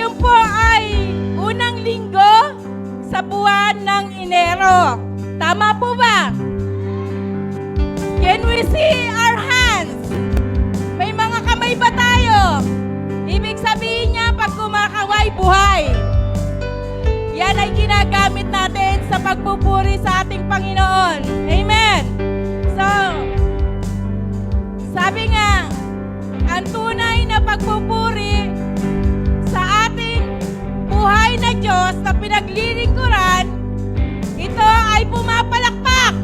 Ngayon po ay unang linggo sa buwan ng Enero. Tama po ba? Can we see our hands? May mga kamay ba tayo? Ibig sabihin niya pag kumakaway, buhay. Yan ay ginagamit natin sa pagpupuri sa ating Panginoon. Amen. So, sabi nga, ang tunay na pagpupuri sa ating buhay na Diyos na pinaglilingkuran, ito ay pumapalakpak.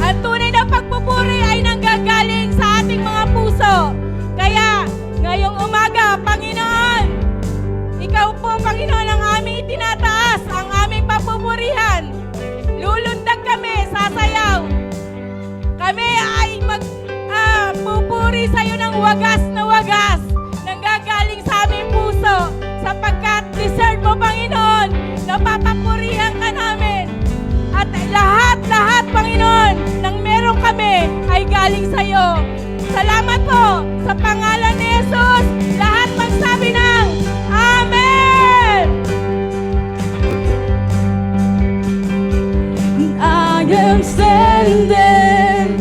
Ang tunay na pagpupuri ay nanggagaling sa ating mga puso. Kaya, ngayong umaga, Panginoon, Ikaw po, Panginoon, ang aming itinataas, ang aming papupurihan. Lulundag kami, sasayaw. Kami ay magpupuri sa iyo ng wagas na wagas, nanggagaling sa aming puso, sapagkat deserve mo, Panginoon, na papapurihan ka namin. At lahat, Panginoon, ng meron kami ay galing sa iyo. Salamat po sa pangalan ni Jesus. Lahat magsabi ng Amen! I am standing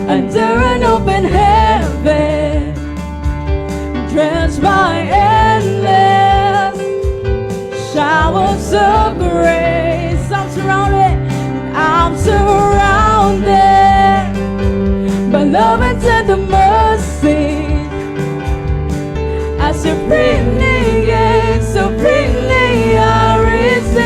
under an open heaven, drenched by endless showers of grace. I'm surrounded by love and tender mercy. As you bring me in, so freely I receive.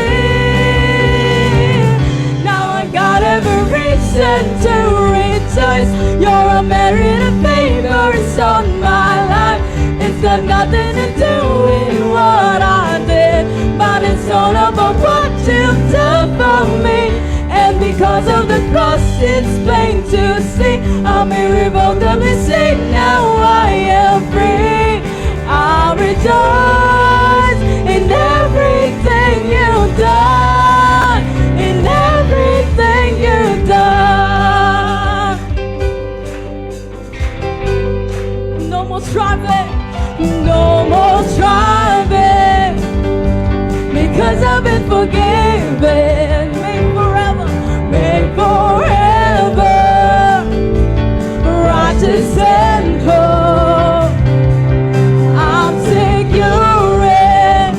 Now I got every reason to rejoice. You're a merit and favor on my life. It's got nothing to do with what I did, but it's all about what you've done for me. And because of the cross, it's plain to see. I'm irrevocably saved. Now I am free. I rejoice in everything you've done, in everything you've done. No more striving, no more striving, because I've been forgiven. Made forever, righteous and whole. I'm secure in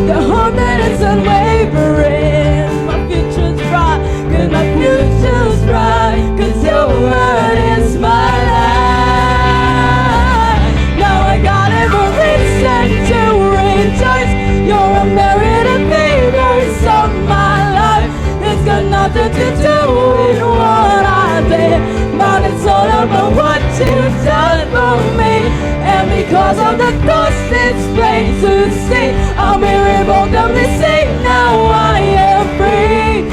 the hope that is unwavering. My future's bright, 'cause my future's bright, 'cause your word is my life. Now I got every reason to rejoice. You're a merit and favors on my life. It's got nothing to do with what I did, but it's all about what you've done for me. And because of the cross, it's plain to see. I'm irrevocably saved. Now I am free.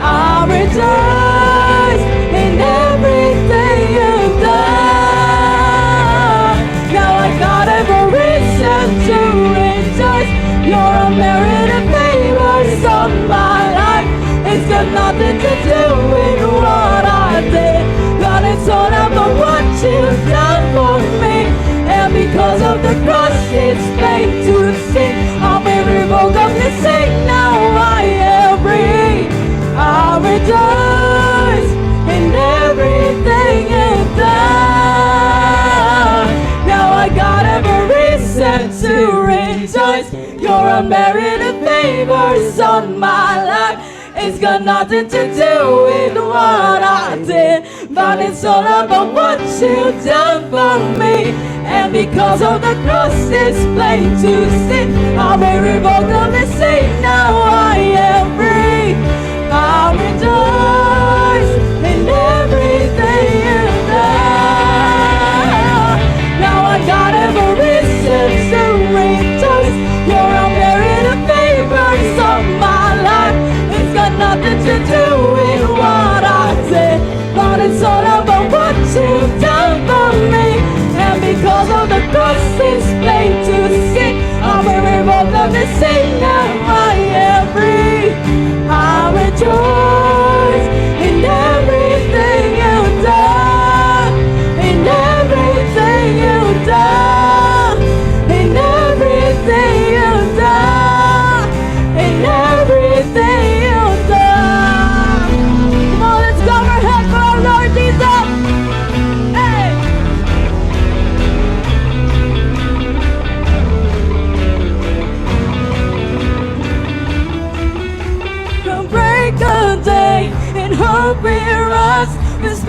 I rejoice in everything you've done. Now I got every reason to rejoice. You're a merit and favors on my life. It's got nothing to do with what I did, but it's all about what you've done for me. And because of the cross, it's plain to see. I'm irrevocably saved. Now I am free. I rejoice in everything you've done. Now I got every reason to rejoice. You're a merit and favors on my life. It's got nothing to do with what I did, but it's all about what you've done for me. And because of the cross, it's plain to see. I'm irrevocably saved. Now I am free. I rejoice in everything you've done. Now I got every reason to rejoice. You're a merit and favors on my life. It's got nothing to do with what I did, but it's all about what you've done for me. And because of the cross, it's plain to see. I'm irrevocably saved. Now I am free. I rejoice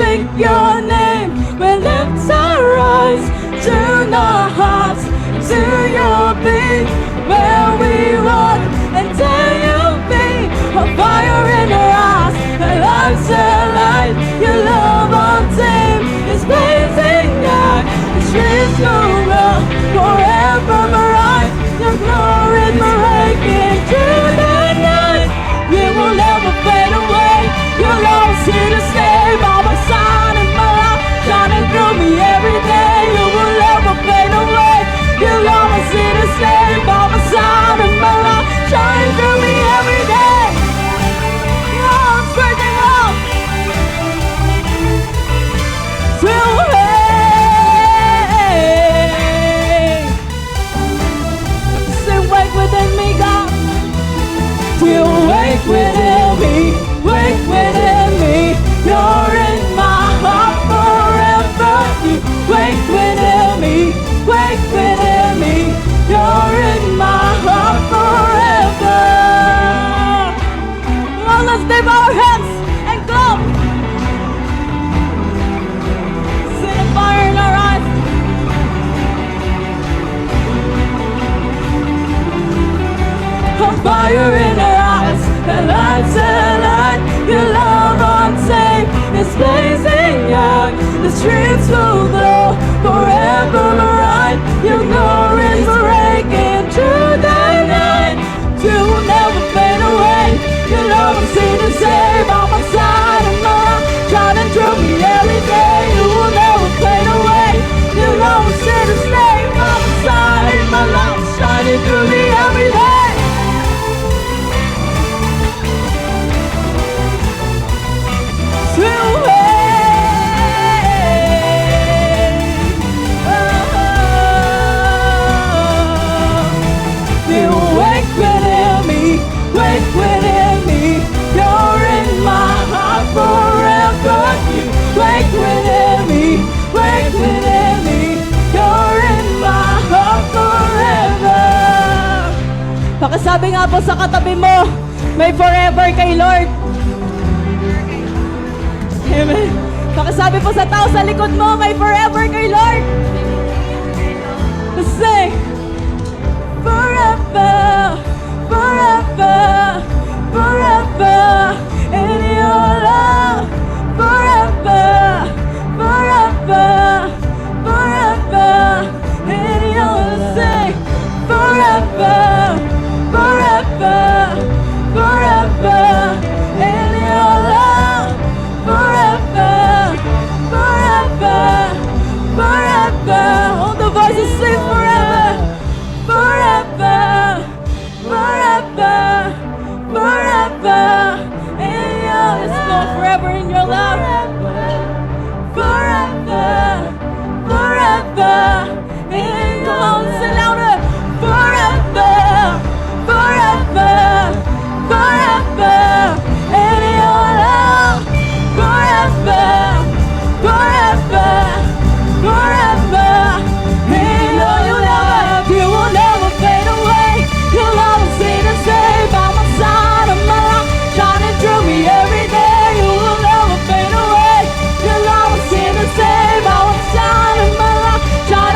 speak your name. We lift our eyes to the hearts, to your beat. Where we walk and tell you be a fire in our eyes, a light to light. Your love on tame is blazing out. The streets go round forever bright. Your glory is breaking through the night. You will never fade away. You'll always here to stay by my side and my life, shining through me every day. You will never fade away. You'll always here to stay by my side and my life, shining through me every day. Your arms breaking up. Till say wake within me, God. Till wake within me, wake within me. You're in my heart forever. You wake within me, wake within me. You're in my heart forever. Come on, let's lift our hands and go. See the fire in our eyes. A fire in our eyes, a light to light. Your love untamed is blazing out. The streets will glow forever bright. Your glory is breaking through the night. You will never fade away. Your love is here to save by my side and my life, shining through me every day. You will never fade away. Your love is here to stay by my side and my life, shining through me every day. Wake within me, you're in my heart forever. You wake within me, wake within me, you're in my heart forever. Pakisabi nga po sa katabi mo, may forever kay Lord. Amen. Pakisabi po sa tao sa likod mo, may forever kay Lord. Say, forever, forever, forever, in your love, forever, forever, forever, in your say, forever, forever, forever, in your love, forever, forever, forever. All the voices sing forever, forever, forever, forever, in your, let's go forever in your love, forever, forever, in your, say louder, forever, forever, forever, in your love, forever, forever, forever, in your love. You will never fade away. Your love is here to stay by my side of my life, shining through me every day. You will never fade away. Your love is here to stay by my side of my life, shining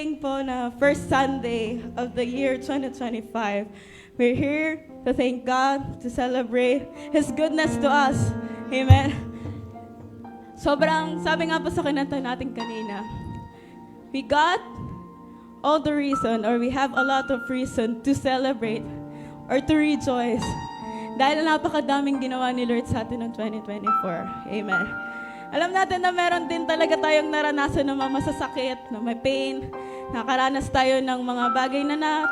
ngayon po na first Sunday of the year 2025. We're here to thank God, to celebrate His goodness to us. Amen. Sobrang, sabi nga po sa kinanta natin kanina, we got all the reason, or we have a lot of reason to celebrate or to rejoice. Dahil napakadaming ginawa ni Lord sa atin noong 2024. Amen. Alam natin na meron din talaga tayong naranasan ng mga masasakit, na may pain, nakaranas tayo ng mga bagay na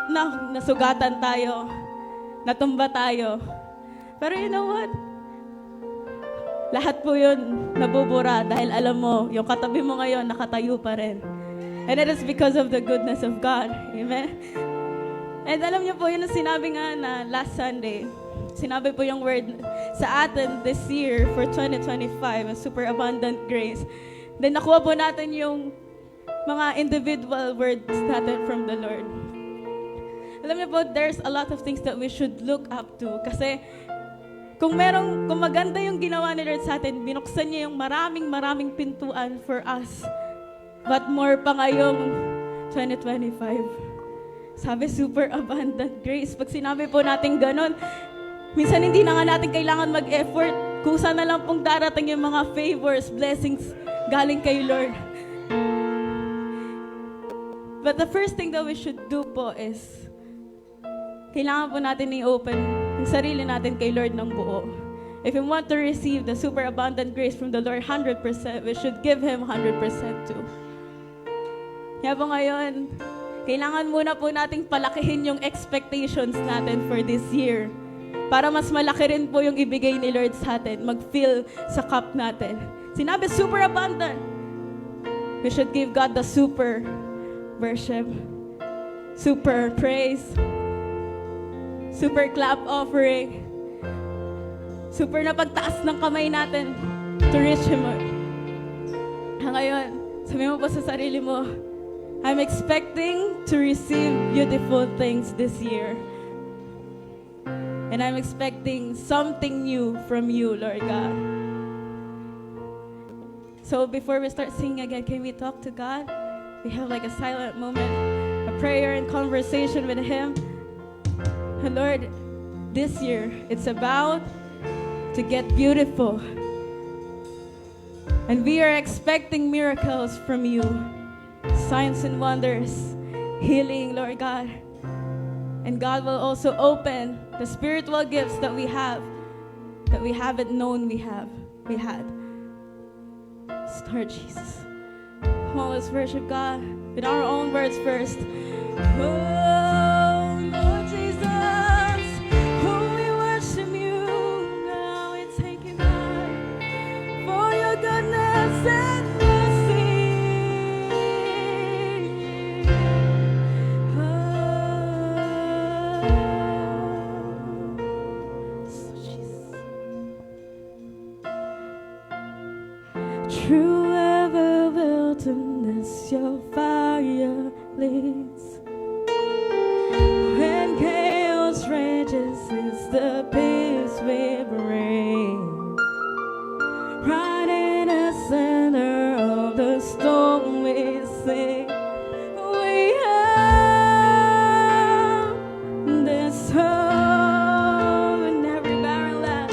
nasugatan tayo, natumba tayo. Pero you know what? Lahat po yun nabubura dahil alam mo, yung katabi mo ngayon, nakatayo pa rin. And it is because of the goodness of God. Amen? And alam niyo po, yun ang sinabi nga na last Sunday, sinabi po yung word sa atin this year for 2025, a super abundant grace. Then nakuha po natin yung mga individual words natin from the Lord. Alam niyo po, there's a lot of things that we should look up to. Kasi kung maganda yung ginawa ni Lord sa atin, binuksan niya yung maraming pintuan for us. But more pa ngayong 2025. Sabi, super abundant grace. Pag sinabi po natin ganun, minsan hindi na nga natin kailangan mag-effort. Kusa na lang pong darating yung mga favors, blessings galing kay Lord. But the first thing that we should do po is, kailangan po natin i-open yung sarili natin kay Lord ng buo. If we want to receive the super abundant grace from the Lord 100%, we should give Him 100% too. Kaya po ngayon, kailangan muna po nating palakihin yung expectations natin for this year. Para mas malaki rin po yung ibigay ni Lord sa atin, mag-fill sa cup natin. Sinabi, super abundant. We should give God the super worship, super praise, super clap offering, super na pagtaas ng kamay natin to reach Him. Ngayon, sabi mo po sa sarili mo, I'm expecting to receive beautiful things this year. And I'm expecting something new from you, Lord God. So before we start singing again, can we talk to God? We have like a silent moment, a prayer and conversation with Him. And Lord, this year, it's about to get beautiful. And we are expecting miracles from you. Signs and wonders, healing, Lord God. And God will also open the spiritual gifts that we haven't known we had. Start, Jesus. Come on, let's worship God with our own words first. Oh, Lord Jesus, oh, we worship you. Now we thank you, God, for your goodness and mercy. Through every wilderness, your fire leads. When chaos rages, it's the peace we bring. Right in the center of the storm, we sing. We have this hope in every barren land.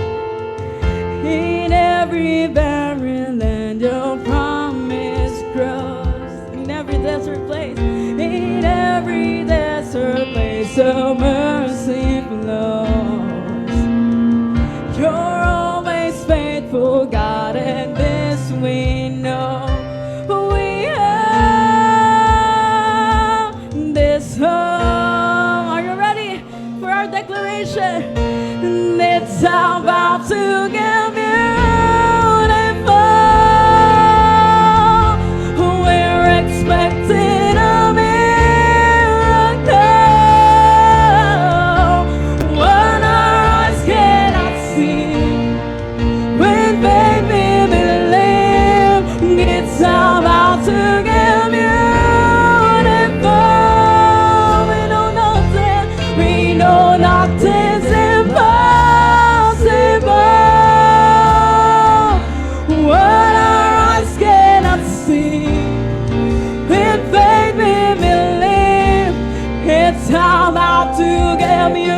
In every barren land, your promise grows. In every desert place, in every desert place, your mercy flows. You're always faithful, God, and this we know. We have this hope. Are you ready for our declaration? It's about to get beautiful. We're expecting a miracle. What our eyes cannot see, when faith we believe, it's about to get beautiful. We know nothing's impossible. It's about to get beautiful.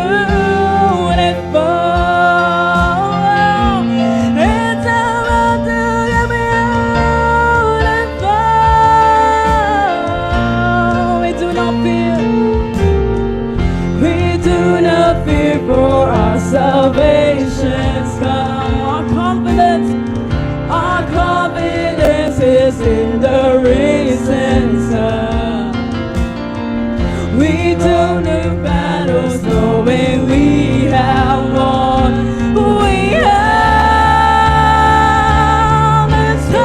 It's about to get beautiful. We do not fear. We do not fear for our salvation's come. Our confidence is in the risen sun. We don't do battles knowing we have won. We have this hope.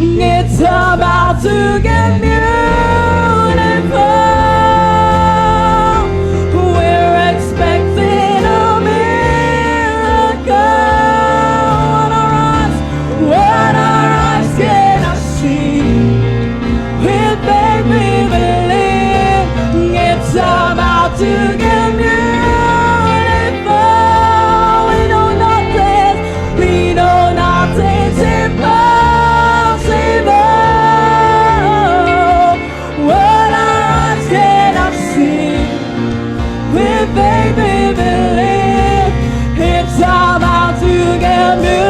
It's about to get beautiful. We're expecting a miracle. What our eyes cannot see. With baby believe it's about to get beautiful. We know nothing's impossible. What our eyes cannot see. With baby believe it's about to get beautiful.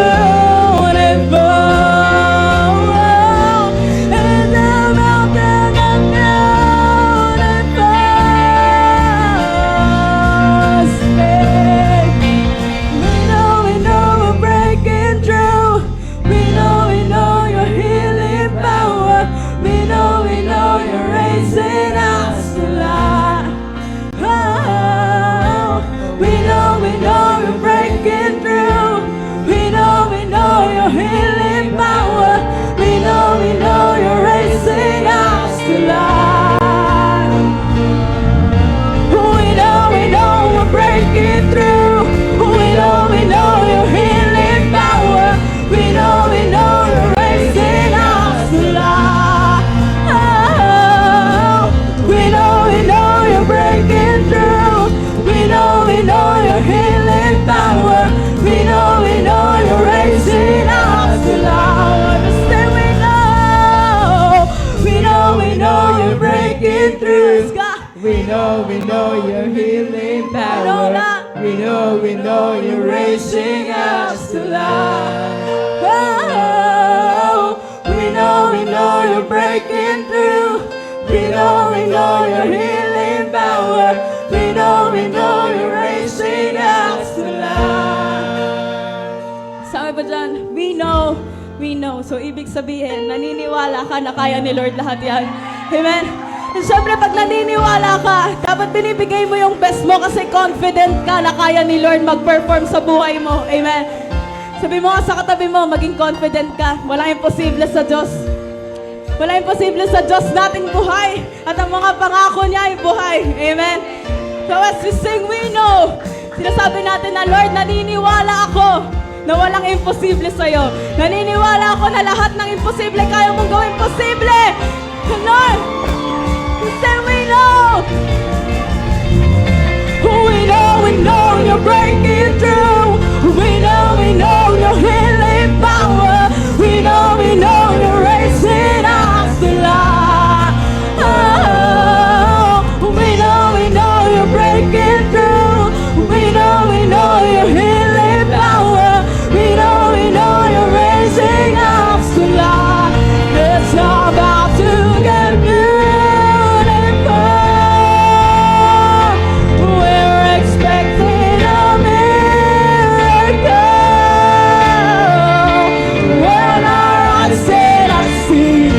Healing power, we know you're raising us to life. We know we're breaking through. We know your healing power. We know you're raising us to life. We know you're breaking through. We know your healing power. We know you're raising us to life. Stay, we know you're breaking through. We know your healing power. We know you're raising us to life. We know you're breaking through. We know your healing power. We know you're raising us to life. Sabi ba dyan, we know. So, ibig sabihin, naniniwala ka na kaya ni Lord lahat yan. Amen? And syempre, pag naniniwala ka, dapat binibigay mo yung best mo kasi confident ka na kaya ni Lord mag-perform sa buhay mo. Amen? Sabi mo nga sa katabi mo, maging confident ka. Walang imposible sa Diyos. Walang imposible sa Diyos nating buhay. At ang mga pangako niya ay buhay. Amen? So as we sing, we know. Sinasabi natin na, Lord, naniniwala ako na walang imposible sa'yo. Naniniwala ako na lahat ng imposible kaya mong gawin posible. Lord, we say we know. We know you're breaking through. We know your healing power. We know you're raising us to life. We know you're breaking through. We know your healing power. We know you're raising us to life. It's about to get beautiful. We're expecting a miracle. When our eyes cannot see,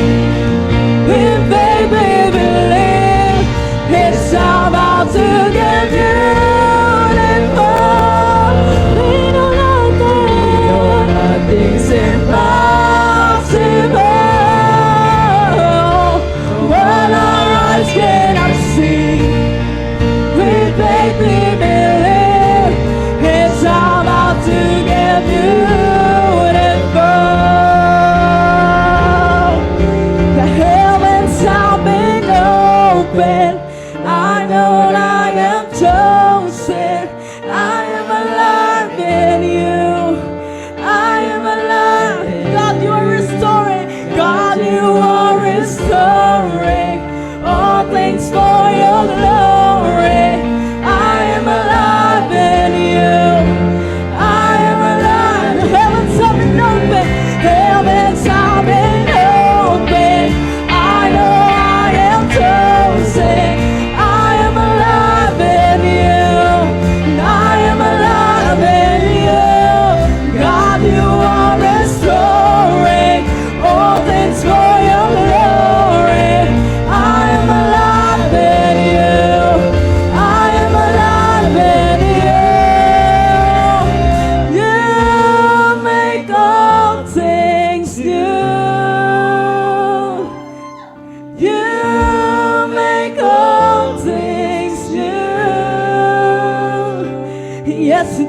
we baby believe it's about to get beautiful. We know nothing's impossible. When our eyes cannot see, we baby believe it's about to get beautiful. The heavens have been open. I know I am chosen. I am alive in you. I am alive. God, you are restoring. God, you are restoring.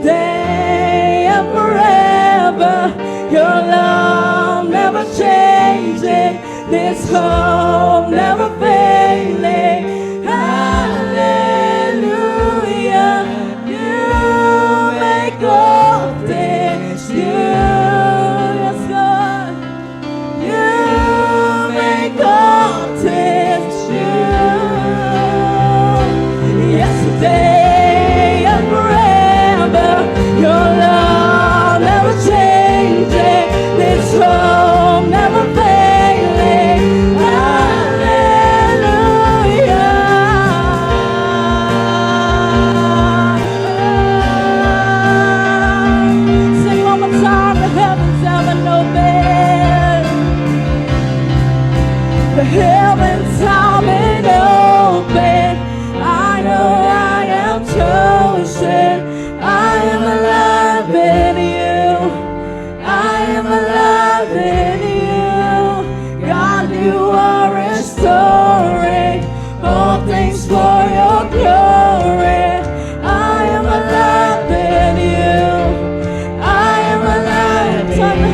yesterday and forever. Your love never changing, this hope never failing. Hallelujah, you make all things new. Yes, God, you make all things new. Yesterday and forever, your love never changing, this hope never failing. Hallelujah. Sing one more time, the heavens haven't opened. The heavens have been open. I know I am chosen. I am alive in you. I am alive in you. God, you are restoring all things for your glory. I am alive in you. I am alive. Turn the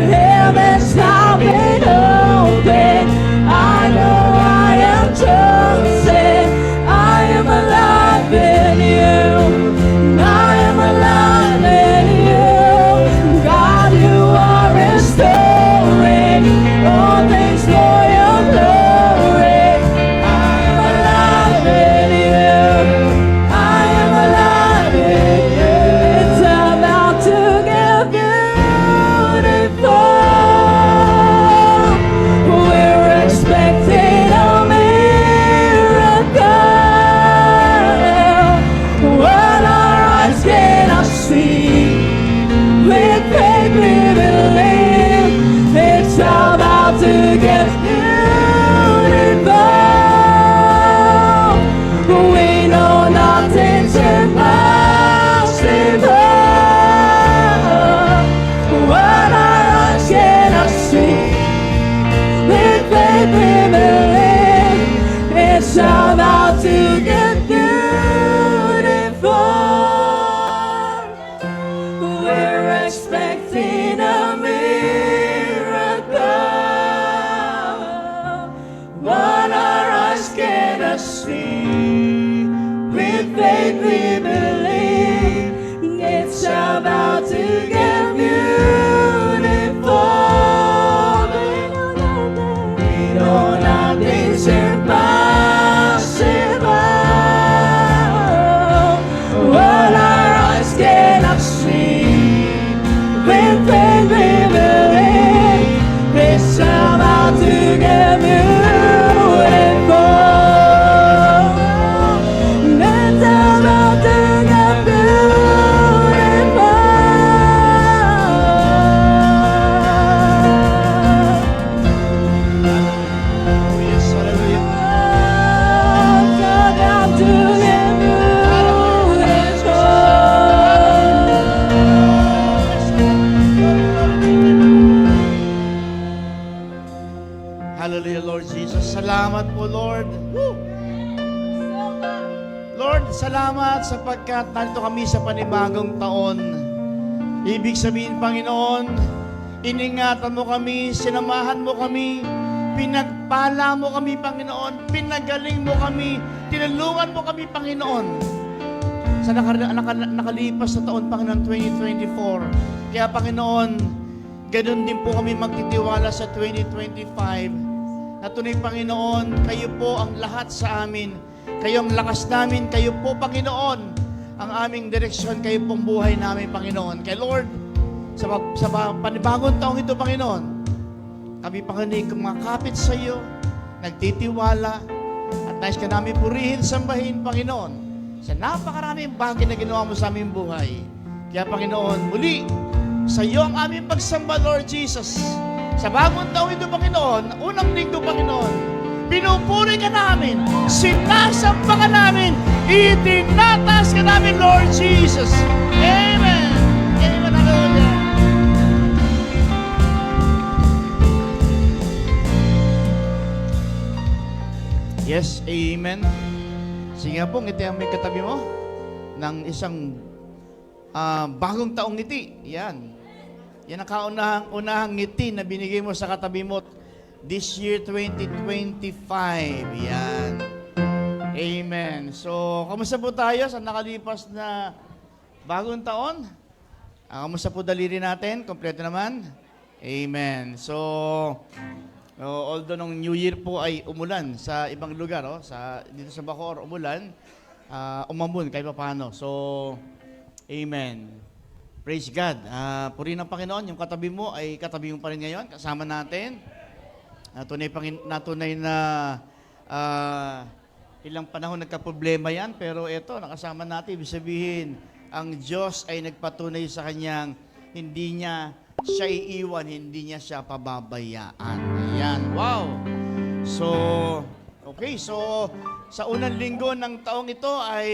heavens have been open. I know I am chosen. I am alive in you. I am alive in you. God, you are restoring all things for your glory. I am alive in you. I am alive in you. It's about to get beautiful. We're expecting a miracle. What our eyes cannot see, with faith we believe. It's about to get beautiful. We know nothing's impossible. What our eyes cannot see, with faith we believe. It's about to get beautiful. We're expecting a miracle. What our eyes cannot see, with faith we believe. It's about to get beautiful. We know nothing's impossible. What our eyes cannot see, with faith we believe. It's about to get beautiful. It's about to get beautiful. Yes, hallelujah. It's about to get Hallelujah, Lord Jesus. Salamat po, Lord. Woo! Lord, salamat sapagkat narito kami sa panibagong taon. Ibig sabihin, Panginoon, iningatan mo kami, sinamahan mo kami, pinagpala mo kami, Panginoon, pinagaling mo kami, tinulungan mo kami, Panginoon, sa nakalipas na taon, Panginoon, 2024. Kaya, Panginoon, ganun din po kami magtitiwala sa 2025. Na tunay, Panginoon, kayo po ang lahat sa amin. Kayo ang lakas namin. Kayo po, Panginoon, ang aming direksyon. Kayo pong buhay namin, Panginoon. Kaya, Lord, sa panibagong taong ito, Panginoon, kami, Panginoon, kumakapit sa iyo, nagtitiwala, at nais ka namin purihin, sambahin, Panginoon, sa napakaraming bagay na ginawa mo sa aming buhay. Kaya, Panginoon, muli, sa iyo ang aming pagsamba, Lord Jesus. Sa bagong taon ito, Panginoon, unang linggo, Panginoon, pinupuri ka namin, sinasamba ka namin, itinatas ka namin, Lord Jesus. Amen. Amen. Hallelujah. Yes, amen. Sige nga po, ngiti ang may katabi mo ng isang bagong taong ngiti. Yan. Yan ang kaunahang ngiti na binigay mo sa katabi mo this year 2025. Yan. Amen. So, kamusta po tayo sa nakalipas na bagong taon? Kamusta po daliri natin? Kompleto naman? Amen. So, although nung New Year po ay umulan sa ibang lugar, dito sa Bacoor, umulan, umambon kahit pa paano. So, amen. Praise God. Purihin ng Panginoon, yung katabi mo ay katabi mo pa rin ngayon, kasama natin. Natunay na ilang panahon nagka-problema yan, pero eto, nakasama natin. Ibig sabihin, ang Diyos ay nagpatunay sa kanyang hindi niya siya iiwan, hindi niya siya pababayaan. Ayan, wow! So, okay, so sa unang linggo ng taong ito ay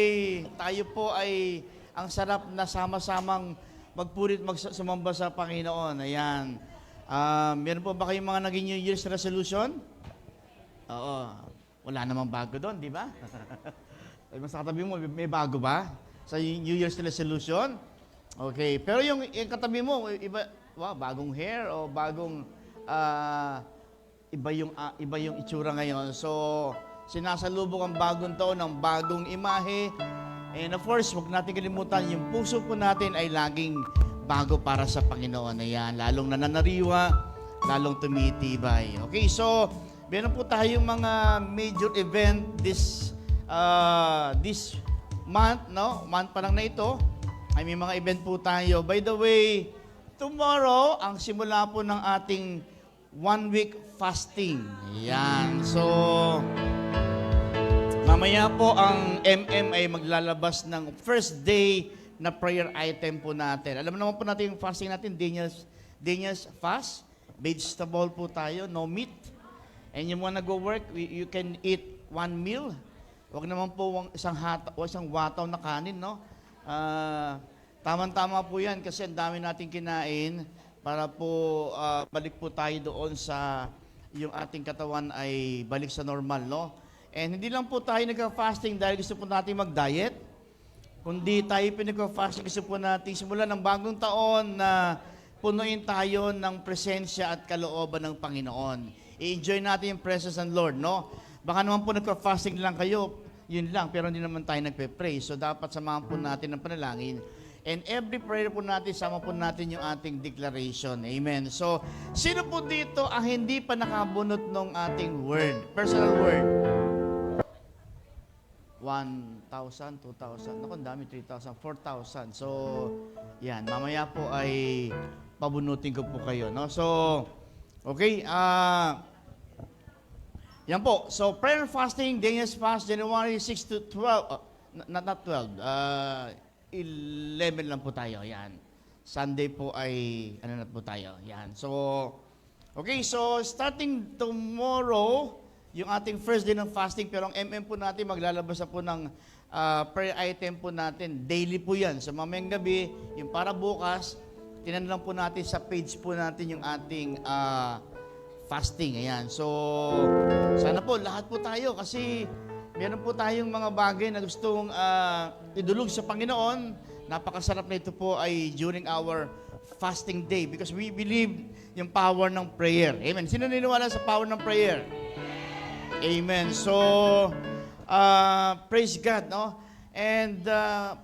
tayo po ay ang sarap na sama-samang magpurit, sumamba sa Panginoon. Ayan. Meron po ba kayong mga naging New Year's resolution? Oo. Wala namang bago doon, di ba? Ay, mas katabi mo, may bago ba? Sa New Year's resolution? Okay. Pero yung katabi mo, iba, bagong hair o bagong, iba yung itsura ngayon. So, sinasalubong ang bagong taon ng bagong imahe. And of course, huwag natin kalimutan, yung puso po natin ay laging bago para sa Panginoon. Ayan, lalong nananariwa, lalong tumitibay. Okay, so, meron po tayong mga major event this month, no? Month pa lang na ito. Ay may mga event po tayo. By the way, tomorrow, ang simula po ng ating 1 week fasting. Ayan, so, mamaya po ang MM ay maglalabas ng first day na prayer item po natin. Alam naman po natin yung fasting natin, Daniel's fast. Vegetable po tayo, no meat. And yung mga nag-work, you can eat 1 meal. Huwag naman po isang wataw na kanin, no? Tama-tama po yan kasi ang dami natin kinain para po balik po tayo doon sa yung ating katawan ay balik sa normal, no? And hindi lang po tayo nagka-fasting dahil gusto po natin mag-diet, kundi tayo pinag-fasting gusto po natin simulan ng bagong taon na punuin tayo ng presensya at kalooban ng Panginoon. I-enjoy natin yung presence ng Lord, no? Baka naman po nagka-fasting lang kayo, yun lang, pero hindi naman tayo nagpe-pray. So dapat samahan po natin ng panalangin. And every prayer po natin, sama po natin yung ating declaration. Amen. So, sino po dito ang hindi pa nakabunot ng ating word? Personal word. 1,000, 2,000. Naku, ang dami, 3,000, 4,000. So, yan. Mamaya po ay pabunutin ko po kayo. No? So, okay. Yan po. So, prayer and fasting, Daniel's fast, January 6 to 12. Not 12. 11 lang po tayo. Yan. Sunday po ay, ano na po tayo. Yan. So, okay. So, starting tomorrow, yung ating first day ng fasting, pero ang MM po natin, maglalabas na po ng prayer item po natin. Daily po yan. So, mamayang gabi, yung para bukas, tinan lang po natin sa page po natin yung ating fasting. Ayan. So, sana po, lahat po tayo kasi meron po tayong mga bagay na gustong idulog sa Panginoon. Napakasarap na ito po ay during our fasting day because we believe yung power ng prayer. Amen. Sino niniwala sa power ng prayer? Amen. So, praise God, no? And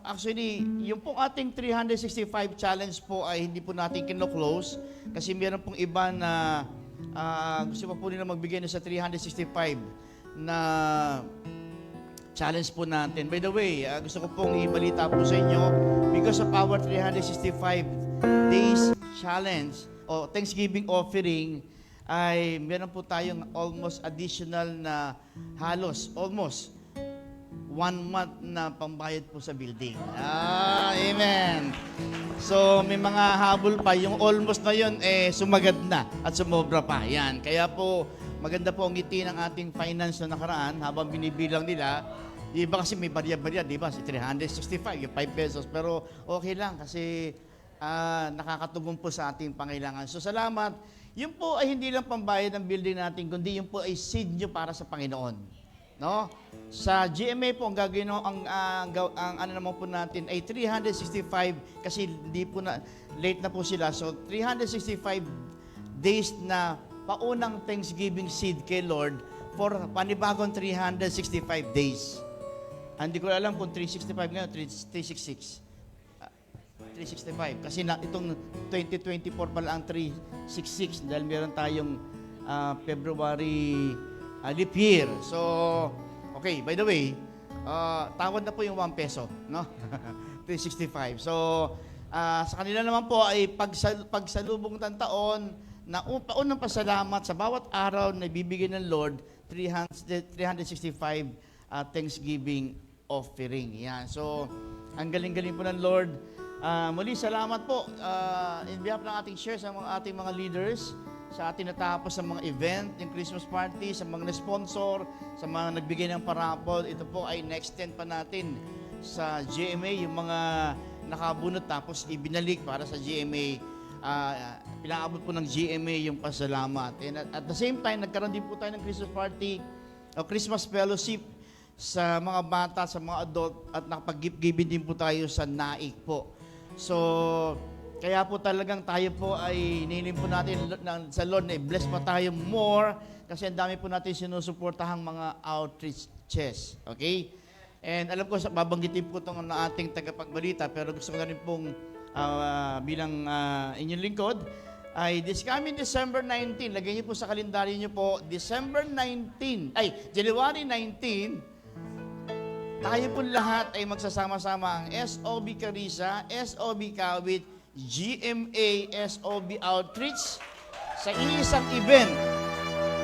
actually, yung pong ating 365 challenge po ay hindi po natin kino-close kasi meron pong iba na gusto pa po nila magbigay na sa 365 na challenge po natin. By the way, gusto ko pong ibalita po sa inyo because of our 365 days challenge o Thanksgiving offering ay meron po tayong almost additional na almost 1 month na pambayad po sa building. Amen. So, may mga habol pa. Yung almost na yun, sumagad na at sumobra pa. Yan. Kaya po, maganda po ang ngiti ng ating finance na nakaraan habang binibilang nila. Yung iba kasi may barya-barya, di ba? Si 365, yung 5 pesos. Pero okay lang kasi nakakatulong po sa ating pangailangan. So, salamat. Yun po ay hindi lang pambayad ng building natin, kundi yun po ay seed nyo para sa Panginoon. No? Sa GMA po, ang gagawin no, ang ano naman po natin ay 365 kasi hindi po na, late na po sila. So, 365 days na paunang Thanksgiving seed kay Lord for panibagong 365 days. Hindi ko alam kung 365 ngayon, 366. 365. Kasi itong 2024 pala ang 366 dahil meron tayong February leap year. So, okay, by the way, tawad na po yung 1 peso, no? 365. So, sa kanila naman po ay pagsalubong ng taon na paunang pasalamat sa bawat araw na ibibigay ng Lord, 365 Thanksgiving offering. Yan. So, ang galing-galing po ng Lord. Muli, salamat po in behalf ng ating church, sa ating mga leaders, sa ating natapos ng mga event, yung Christmas party, sa mga sponsor, sa mga nagbigay ng parapol. Ito po ay na-extend pa natin sa GMA, yung mga nakabunot tapos ibinalik para sa GMA. Pinaabot po ng GMA yung pasalamat. And at the same time, nagkaroon din po tayo ng Christmas party o Christmas fellowship sa mga bata, sa mga adult, at nakapag-gift-giving din po tayo sa NAIC po. So, kaya po talagang tayo po ay hinihiling po natin sa Lord na bless pa tayo more kasi ang dami po natin sinusuportahang mga outreaches. Okay? And alam ko, babanggitin po itong ating tagapagbalita, pero gusto ko na rin pong bilang inyong lingkod, ay this coming December 19, lagay niyo po sa kalendaryo niyo po, January 19, tayo po lahat ay magsasama-sama ang SOB Carissa, SOB Kawit, GMA, SOB Outreach sa iisang event.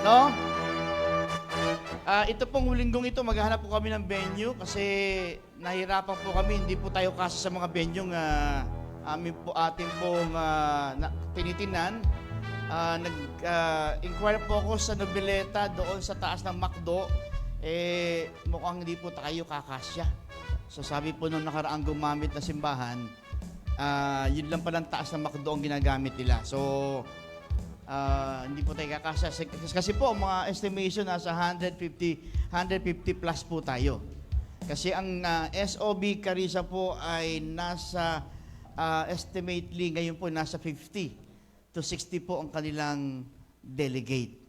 No? Ito pong linggong ito, maghahanap po kami ng venue kasi nahirapan po kami, hindi po tayo kasi sa mga venue ating pong tinitinan. Nag-inquire po ako sa Noveleta doon sa taas ng McDo. Mukhang hindi po tayo kakasya. So sabi po nung nakaraang gumamit na simbahan, yun lang palang taas ng McDo ang ginagamit nila. So, hindi po tayo kakasya. Kasi po, mga estimation nasa 150 plus po tayo. Kasi ang SOB Carissa po ay nasa, estimately, ngayon po nasa 50 to 60 po ang kanilang delegate.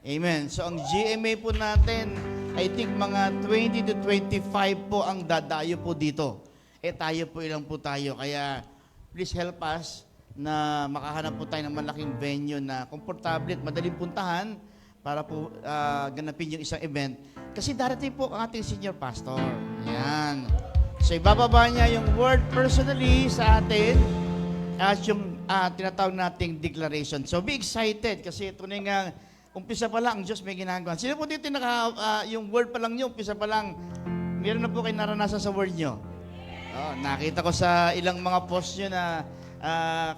Amen. So, ang GMA po natin, I think mga 20 to 25 po ang dadayo po dito. Tayo po ilang po tayo. Kaya, please help us na makahanap po tayo ng malaking venue na komportable at madaling puntahan para po ganapin yung isang event. Kasi darating po ang ating senior pastor. Ayan. So, ibababa niya yung word personally sa atin at yung tinatawag nating declaration. So, be excited kasi ito na nga, umpisa pa lang, ang Diyos may ginagawa. Sino po dito yung word pa lang nyo, umpisa pa lang, meron na po kayo naranasan sa word nyo. Nakita ko sa ilang mga post nyo na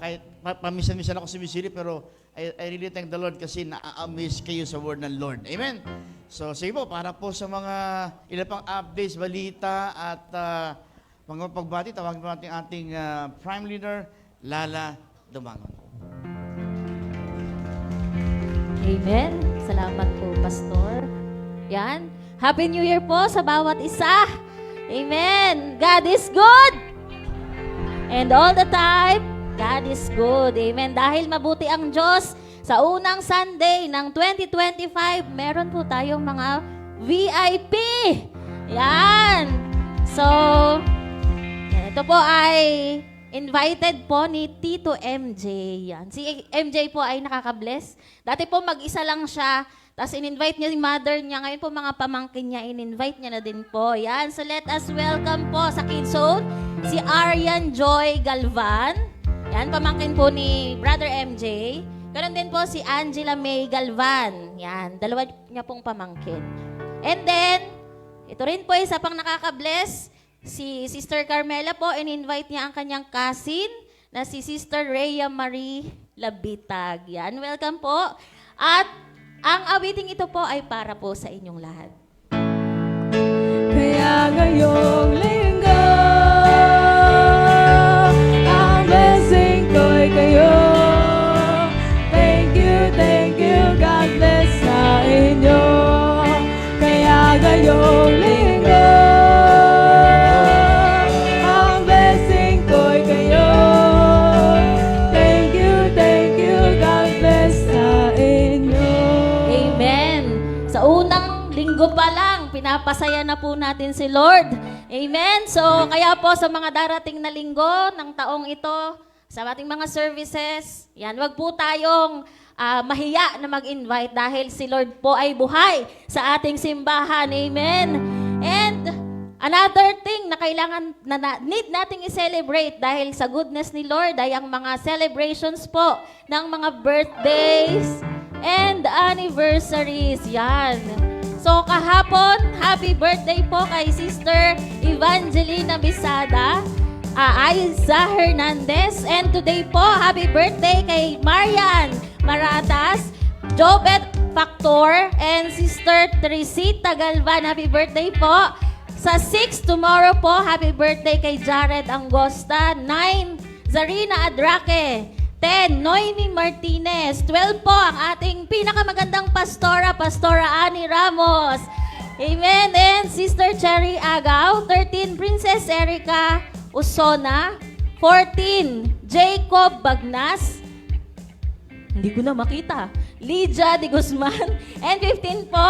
kahit pamisan-misan ako sumisili, pero I really thank the Lord kasi na-amaze kayo sa word ng Lord. Amen? So, sige po, para po sa mga ilang pang updates, balita, at mga pagbati, tawagin po natin ating prime leader, Lala Dumangon. Amen. Salamat po, Pastor. Yan. Happy New Year po sa bawat isa. Amen. God is good. And all the time, God is good. Amen. Dahil mabuti ang Diyos, sa unang Sunday ng 2025, meron po tayong mga VIP. Yan. So, ito po ay invited po ni Tito MJ. Yan. Si MJ po ay nakaka-bless. Dati po mag-isa lang siya. Tapos in-invite niya yung mother niya. Ngayon po mga pamangkin niya, in-invite niya na din po. Yan. So let us welcome po sa Kids Zone si Arian Joy Galvan. Yan, pamangkin po ni Brother MJ. Ganon din po si Angela May Galvan. Yan, dalawa niya pong pamangkin. And then, ito rin po isa pang nakaka-bless. Si Sister Carmela po, in-invite niya ang kanyang cousin na si Sister Rhea Marie Labitag. Yan, welcome po. At ang awiting ito po ay para po sa inyong lahat. Kaya ngayong linggo, ang blessing ko'y kayo. Thank you, God bless sa inyo. Sa unang linggo pa lang, pinapasaya na po natin si Lord. Amen? So, kaya po sa mga darating na linggo ng taong ito, sa ating mga services, yan, wag po tayong mahiya na mag-invite dahil si Lord po ay buhay sa ating simbahan. Amen? And another thing na kailangan na need nating i-celebrate dahil sa goodness ni Lord ay ang mga celebrations po ng mga birthdays and anniversaries. Yan. So kahapon, happy birthday po kay Sister Evangelina Bisada, Aiza Hernandez, and today po, happy birthday kay Marian Maratas, Jobet Factor, and Sister Teresita Galvan. Happy birthday po. Sa 6 tomorrow po, happy birthday kay Jared Angosta. 9, Zarina Adraque. 10, Noemi Martinez. 12 po, ang ating pinakamagandang pastora, Pastora Annie Ramos. Amen. And Sister Cherry Agaw. 13, Princess Erica Usona. 14, Jacob Bagnas. Hindi ko na makita. Lydia de Guzman. And 15 po,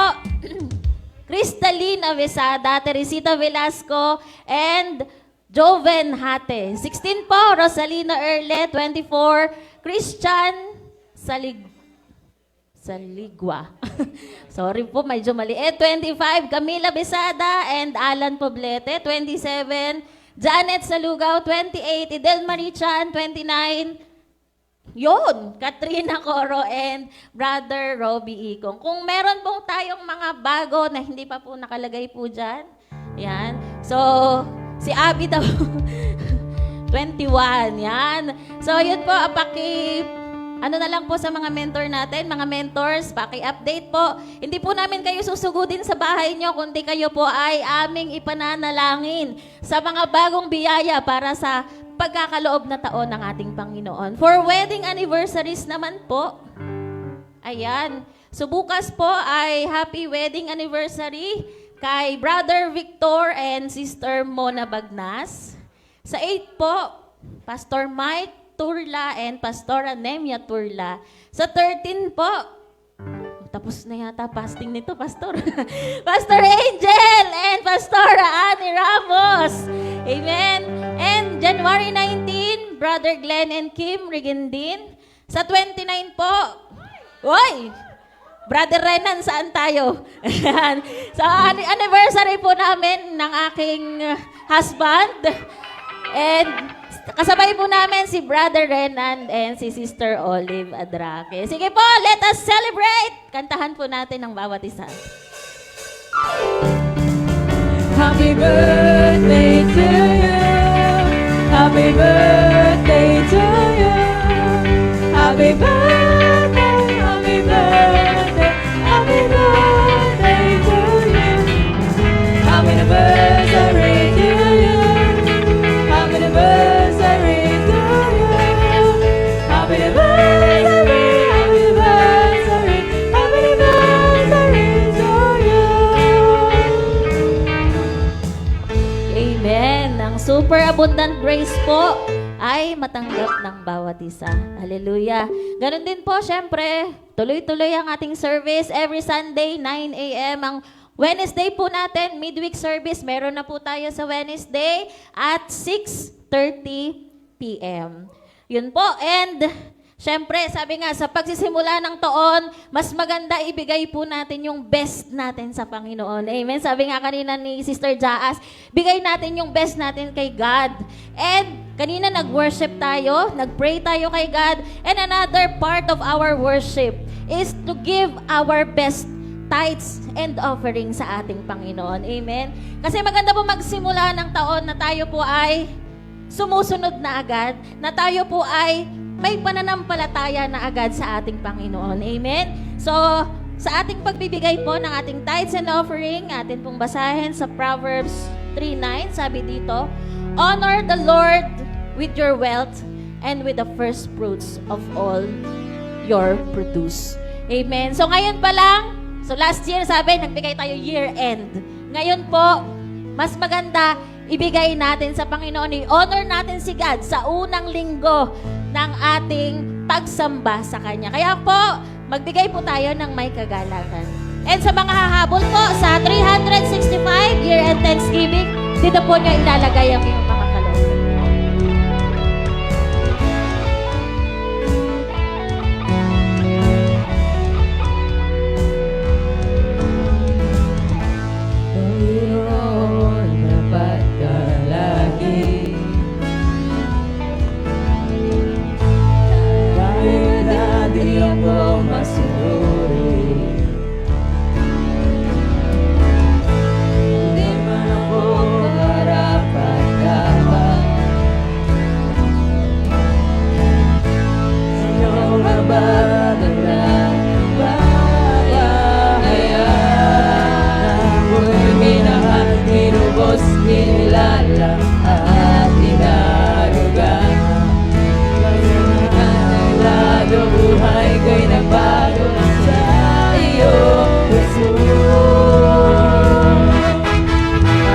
Cristaline Avesada, Teresita Velasco, and Joven Hate. 16 po, Rosalina Erle. 24, Christian Saligwa. Sorry po, medyo maliit. 25, Camila Besada and Alan Poblete. 27, Janet Salugao. 28, Idel Marichan. 29, yun, Katrina Coro and Brother Robbie Ikong. Kung meron pong tayong mga bago na hindi pa po nakalagay po dyan, yan. So, si Abby daw, 21, yan. So, yun po, ano na lang po sa mga mentor natin, mga mentors, paki-update po. Hindi po namin kayo susugudin sa bahay nyo, kundi kayo po ay aming ipananalangin sa mga bagong biyaya para sa pagkakaloob na taon ng ating Panginoon. For wedding anniversaries naman po, ayan. So bukas po ay happy wedding anniversary kay Brother Victor and Sister Mona Bagnas. Sa 8 po, Pastor Mike Turla and Pastora Nemia Turla. Sa 13 po, tapos na yata fasting nito, Pastor. Pastor Angel and Pastora Annie Ramos. Amen. And January 19, Brother Glenn and Kim Rigindin. Sa 29 po, oy! Brother Renan, saan tayo? Sa anniversary po namin ng aking husband. And kasabay po namin si Brother Renan and si Sister Olive Adraque. Sige po, let us celebrate! Kantahan po natin ang bawat isa. Happy birthday to you. Happy birthday to you. Happy birthday, happy birthday, happy birthday to you. Happy anniversary to you. Happy anniversary to you. Happy anniversary, happy anniversary, happy anniversary to you. Amen. Ang super abundant grace po ay matanggap ng bawat isa. Hallelujah. Ganon din po, syempre, tuloy-tuloy ang ating service every Sunday, 9 a.m. Ang Wednesday po natin, midweek service, meron na po tayo sa Wednesday at 6:30 p.m. Yun po. And syempre, sabi nga, sa pagsisimula ng taon, mas maganda ibigay po natin yung best natin sa Panginoon. Amen? Sabi nga kanina ni Sister Jaas, bigay natin yung best natin kay God. And kanina nag-worship tayo, nag-pray tayo kay God. And another part of our worship is to give our best tithes and offering sa ating Panginoon. Amen? Kasi maganda po magsimula ng taon na tayo po ay sumusunod na agad, na tayo po ay may pananampalataya na agad sa ating Panginoon. Amen? So, sa ating pagbibigay po ng ating tithes and offering, atin pong basahin sa Proverbs 3:9, sabi dito, honor the Lord with your wealth and with the first fruits of all your produce. Amen? So, ngayon pa lang, so last year, sabi, nagbigay tayo year-end. Ngayon po, mas maganda, ibigay natin sa Panginoon, i-honor natin si God sa unang linggo ng ating pagsamba sa Kanya. Kaya po, magbigay po tayo ng may kagalakan. And sa mga hahabol po sa 365 year-end Thanksgiving, dito po nyo ilalagay ang iyong mga kaloob. Panginoon, dapat ka lagi. Kahit na di ako masinuri, di man ako karapat-dapat. Sino nga ba Minubos, kinilala at inarugan. Kaya lado buhay ko'y nagbago sa iyo, Jesus.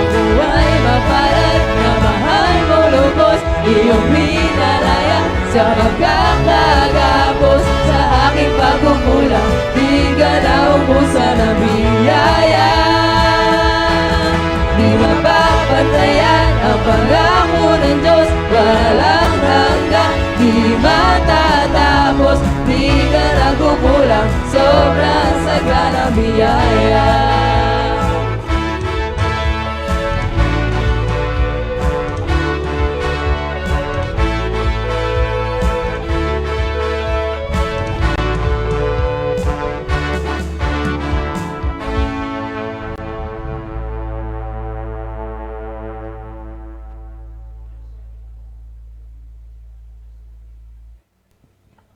Ako ay mapalad na mahal mo lubos, iyong pinalaya sa pagkakagapos. Sa aking pagkukulang, di ka na umusan ng biyaya. Di mapapantayan ang pangako ng Diyos, walang hanggan, di matatapos. Di ka nagkukulang, sobrang sagla ng biyaya.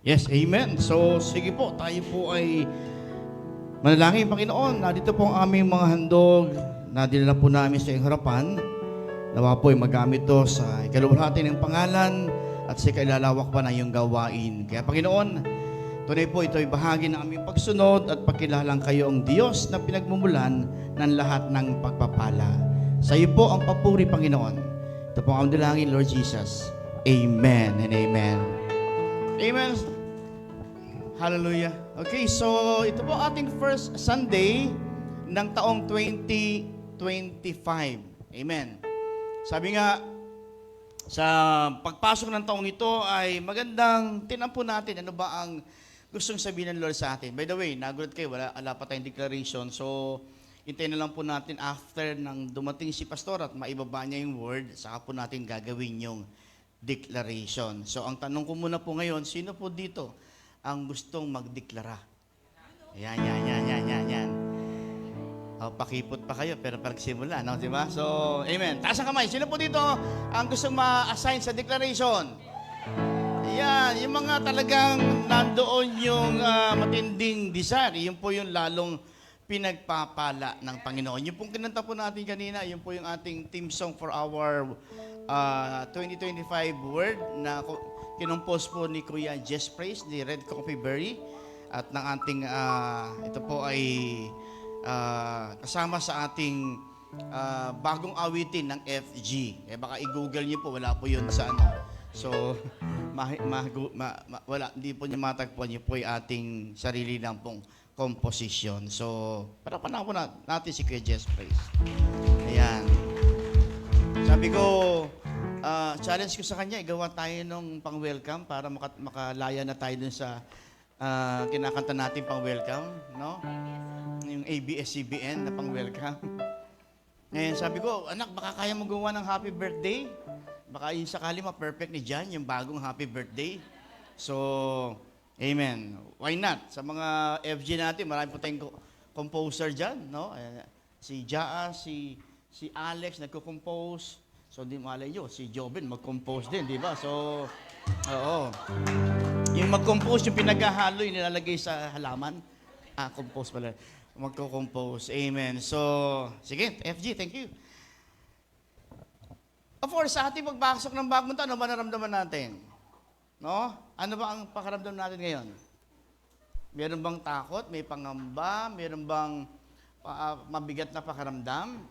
Yes, amen. So, sige po, tayo po ay manalangin, Panginoon. Narito po ang aming mga handog na dinala po namin sa iyong harapan. Nawa po ay magamit to sa ikaluwalhati ng pangalan at sa ikailalawak pa na iyong gawain. Kaya, Panginoon, tunay po ito ay bahagi ng aming pagsunod at pagkilalang kayo ang Diyos na pinagmumulan ng lahat ng pagpapala. Sa iyo po ang papuri, Panginoon. Ito po ang dalangin, Lord Jesus. Amen and amen. Amen. Hallelujah. Okay, so ito po ating first Sunday ng taong 2025. Amen. Sabi nga, sa pagpasok ng taong ito ay magandang tinampo natin ano ba ang gustong sabihin ng Lord sa atin. By the way, nagulat kayo, wala pa tayong declaration. So, hintayin na lang po natin after nang dumating si Pastor at maibaba niya yung word, saka po natin gagawin yung declaration. So, ang tanong ko muna po ngayon, sino po dito ang gustong magdeklara? Yan. O, pakipot pa kayo, pero pagsimula, no? Diba? So, amen. Taas ang kamay. Sino po dito ang gustong ma-assign sa declaration? Yan, yung mga talagang nandoon yung matinding desire, yun po yung lalong pinagpapala ng Panginoon. Yung pong kinanta po natin kanina, yun po yung ating theme song for our 2025 word na kinompose po ni Kuya Jess Praise, ni Red Coffee Berry, at ng ating, ito po ay kasama sa ating bagong awitin ng FG. Baka i-google niyo po, wala po yun sa ano. So, wala, hindi po niyo matagpuan, yun po ay ating sarili lang pong composition. So, parapanan po natin si Kuya Jess Praise. Ayan. Sabi ko, challenge ko sa kanya, igawa tayo nung pang-welcome para makalaya na tayo dun sa kinakanta natin pang-welcome, no? Yung ABS-CBN na pang-welcome. Ngayon, sabi ko, anak, baka kaya mo gawa ng happy birthday? Baka yung sakali ma-perfect ni John, yung bagong happy birthday. So, amen. Why not? Sa mga FG natin, marami po tayong composer dyan, no? Si Jaa, si Alex nagko-compose. So, di malay nyo, si Jobin mag-compose din, di ba? So, oo. Yung mag-compose, yung pinaghahalo, yung nilalagay sa halaman. Compose pala. Magko-compose. Amen. So, sige, FG, thank you. Of course, sa ating pagpasok ng bagong taon, ano ba naramdaman natin? No? Ano ba ang pakaramdam natin ngayon? Meron bang takot? May pangamba? Meron bang mabigat na pakaramdam?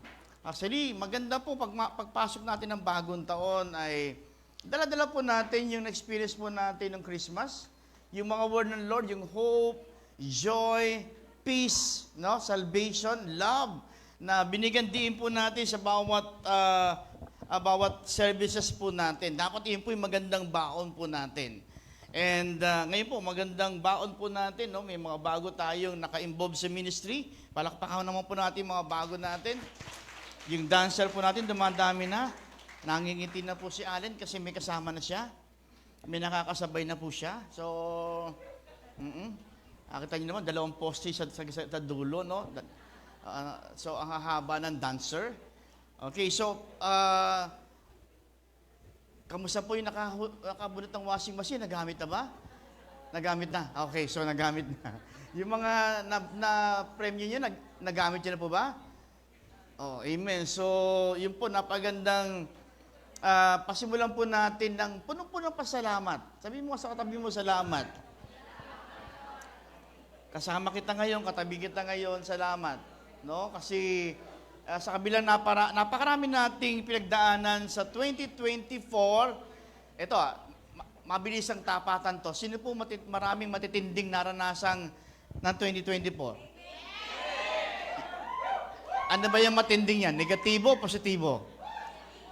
Actually, maganda po pagpasok natin ng bagong taon ay dala-dala po natin yung experience po natin ng Christmas. Yung mga word ng Lord, yung hope, joy, peace, no? Salvation, love, na binigyan din po natin sa bawat services po natin. Dapat yun po yung magandang baon po natin. And ngayon po, magandang baon po natin, no? May mga bago tayong naka-involve sa ministry. Palakpakan naman po natin mga bago natin. Yung dancer po natin, dumadami na. Nangingiti na po si Allen kasi may kasama na siya. May nakakasabay na po siya. So, nakita niyo naman, 2 poste sa dulo, no? So, ang hahaba ng dancer. Okay, so, kamusta po yung nakabunot ng washing machine? Nagamit na ba? Nagamit na. Okay, so nagamit na. Yung mga na-premyo nyo, nagamit nyo na po ba? Oh, amen. So, yun po, napagandang pasimulan po natin ng punong-punong pasalamat. Sabi mo sa katabi mo, salamat. Kasama kita ngayon, katabi kita ngayon, salamat. No? Kasi sa kabilang napakarami nating pinagdaanan sa 2024, ito mabilis ang tapatan to. Sino po maraming matitinding naranasang ng 2024? Ano ba yung matinding yan? Negatibo o positibo?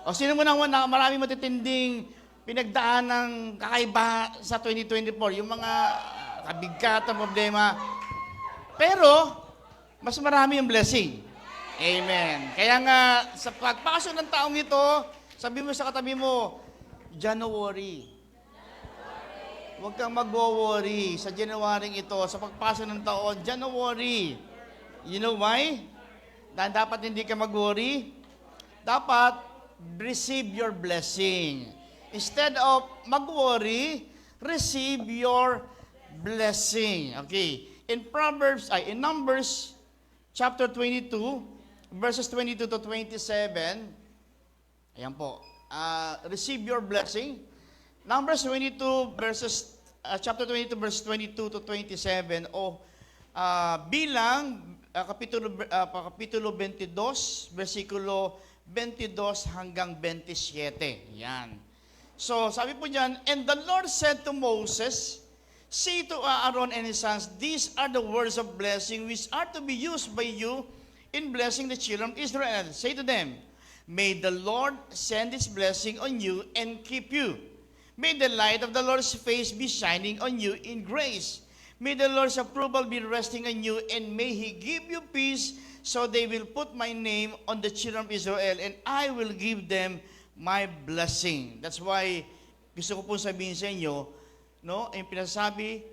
O sino mo nang maraming matitinding pinagdaan ng kakaiba sa 2024? Yung mga kabigatan, problema. Pero, mas marami yung blessing. Amen. Kaya nga, sa pagpasok ng taong ito, sabi mo sa katabi mo, January. Huwag kang mag-worry sa January ito, sa pagpasok ng taon, January. You know why? Dapat hindi ka mag-worry. Dapat receive your blessing. Instead of mag-worry, receive your blessing. Okay. In Numbers chapter 22, verses 22 to 27, ayan po, receive your blessing. Numbers 22, chapter 22, verse 22 to 27, bilang, kapitulo 22, versikulo 22 hanggang 27. Yan. So, sabi po dyan, and the Lord said to Moses, say to Aaron and his sons, these are the words of blessing which are to be used by you in blessing the children of Israel. Say to them, may the Lord send his blessing on you and keep you. May the light of the Lord's face be shining on you in grace. May the Lord's approval be resting on you, and may he give you peace, so they will put my name on the children of Israel, and I will give them my blessing. That's why, gusto ko po sabihin sa inyo, no, yung pinasabi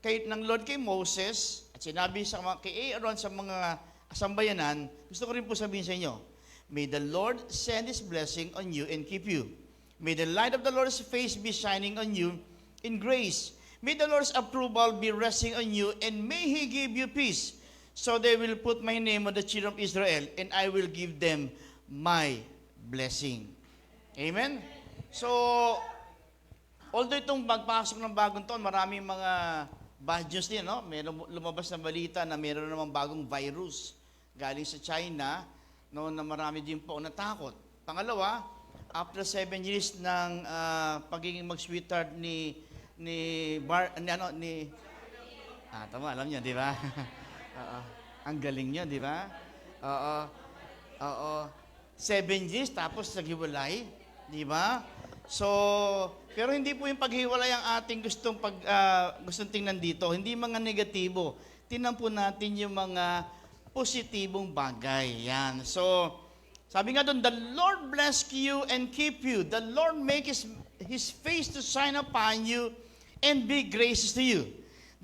ng Lord kay Moses, at sinabi kay Aaron sa mga sambayanan, gusto ko rin po sabihin sa inyo, may the Lord send his blessing on you and keep you. May the light of the Lord's face be shining on you in grace. May the Lord's approval be resting on you, and may he give you peace. So they will put my name on the children of Israel, and I will give them my blessing. Amen? So, although itong pagpasok ng bagong taon, maraming mga bad news din, no? Meron lumabas na balita na meron namang bagong virus galing sa China, no, na marami din po natakot. Pangalawa, after 7 years ng pagiging mag-sweetheart tama, alam niyo, di ba? Ang galing niyo, di ba? Oo. 7 years, tapos naghiwalay, di ba? So, pero hindi po yung paghiwalay ang ating gustong tingnan dito. Hindi mga negatibo. Tingnan po natin yung mga positibong bagay. Yan. So, sabi nga doon, the Lord bless you and keep you. The Lord make His face to shine upon you and be gracious to you.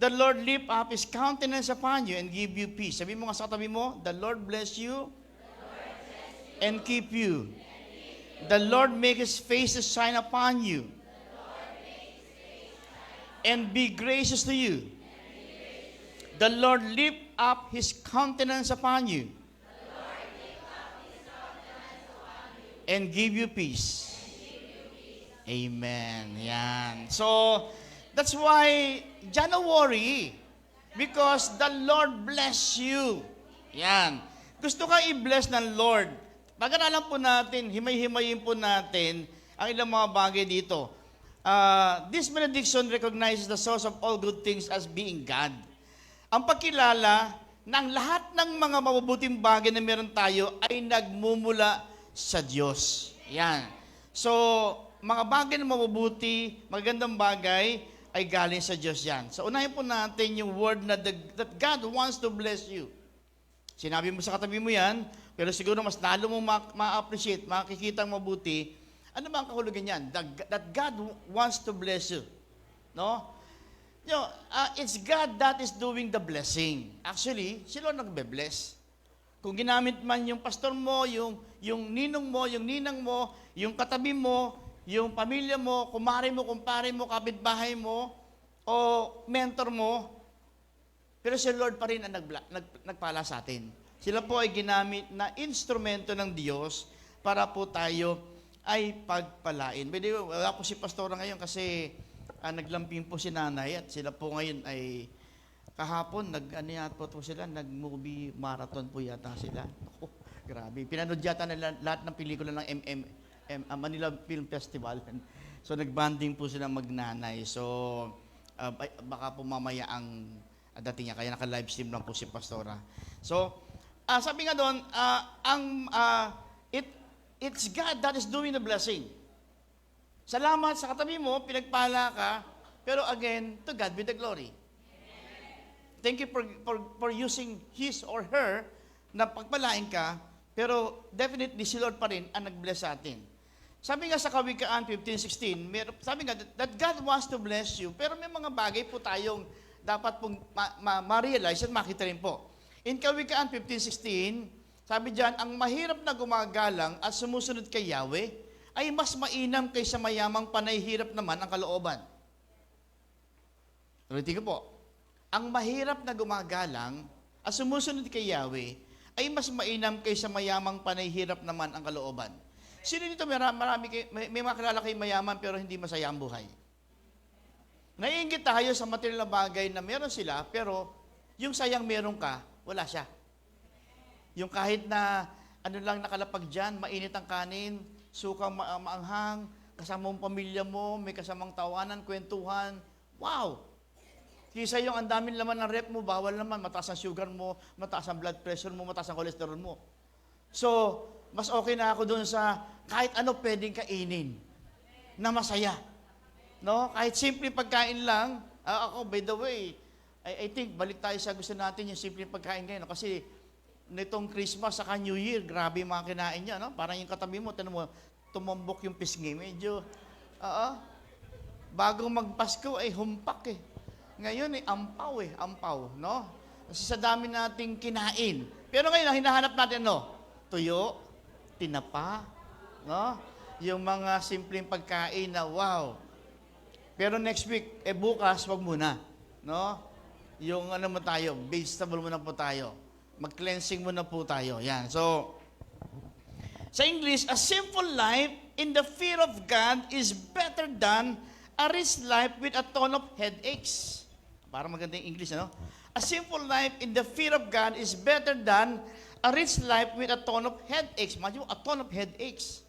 The Lord lift up His countenance upon you and give you peace. Sabi mo nga sa katabi mo, the Lord bless you and keep you. The Lord make His face to shine upon you and be gracious to you. The Lord lift up His countenance upon you and give you peace. Amen. Yan. So, that's why January, because the Lord bless you. Yan. Gusto ka i-bless ng Lord. Pag-aralan po natin, himay-himayin po natin ang ilang mga bagay dito. This benediction recognizes the source of all good things as being God. Ang pagkilala na ang lahat ng mga mabubuting bagay na meron tayo ay nagmumula sa Diyos. Yan. So, mga bagay na mabubuti, magandang bagay, ay galing sa Diyos yan. So, unahin po natin yung word na that God wants to bless you. Sinabi mo sa katabi mo yan, pero siguro mas lalo mo ma-appreciate, makikita ang mabuti. Ano ba ang kahulugan yan? That God wants to bless you. No? You know, it's God that is doing the blessing. Actually, sila nagbe-bless. Kung ginamit man yung pastor mo, yung ninong mo, yung ninang mo, yung katabi mo, yung pamilya mo, kumare mo, kumpare mo, kapitbahay mo, o mentor mo, pero si Lord pa rin ang nagpala sa atin. Sila po ay ginamit na instrumento ng Diyos para po tayo ay pagpalain. By the way, wala po si pastora ngayon kasi naglamping po si nanay at sila po ngayon ay kahapon, nag-movie marathon po yata sila. Oh, grabe. Pinanood yata nila lahat ng pelikula ng Manila Film Festival. So, nag-banding po sila magnanay. So, baka po mamaya ang dating niya. Kaya naka-live stream lang po si pastora. So, sabi nga doon, it's God that is doing the blessing. Salamat sa katabi mo, pinagpala ka, pero again, to God be the glory. Thank you for using his or her na pagpalain ka, pero definitely si Lord pa rin ang nag-bless sa atin. Sabi nga sa Kawikaan 15:16, sabi nga that God wants to bless you, pero may mga bagay po tayong dapat pong ma-realize at makita rin po. In Kawikaan 15:16, sabi diyan, ang mahirap na gumagalang at sumusunod kay Yahweh ay mas mainam kaysa mayamang panahihirap naman ang kalooban. Ulitin ko po. Ang mahirap na gumagalang at sumusunod kay Yahweh ay mas mainam kaysa mayamang panahihirap naman ang kalooban. Sino dito may makilala kayo mayaman pero hindi masaya ang buhay? Naiinggit tayo sa material na bagay na meron sila, pero yung sayang meron ka, wala siya. Yung kahit na ano lang nakalapag dyan, mainit ang kanin, sukang maanghang, kasama mong pamilya mo, may kasamang tawanan, kwentuhan, wow! Kisa yung ang daming laman ng rep mo, bawal naman, mataas ang sugar mo, mataas ang blood pressure mo, mataas ang cholesterol mo. So, mas okay na ako doon sa kahit ano pwedeng kainin na masaya. No? Kahit simple pagkain lang, ako, by the way, I think, balik tayo sa gusto natin yung simple pagkain ngayon. No? Kasi, nitong Christmas, saka New Year, grabe yung mga kinain niya. No? Parang yung katabi mo, tanong mo, tumumbok yung pisngi. Medyo, bago magpasko, ay humpak eh. Ngayon, ampaw. No? Kasi sa dami nating kinain. Pero ngayon, ang hinahanap natin, tuyo, tinapa, no? Yung mga simpleng pagkain na wow. Pero next week, bukas, wag muna. No? Yung ano mo tayo, vegetable muna po tayo. Mag-cleansing muna po tayo. Yan. So, sa English, a simple life in the fear of God is better than a rich life with a ton of headaches. Parang maganda yung English, ano? A simple life in the fear of God is better than a rich life with a ton of headaches. Imagine mo, a ton of headaches.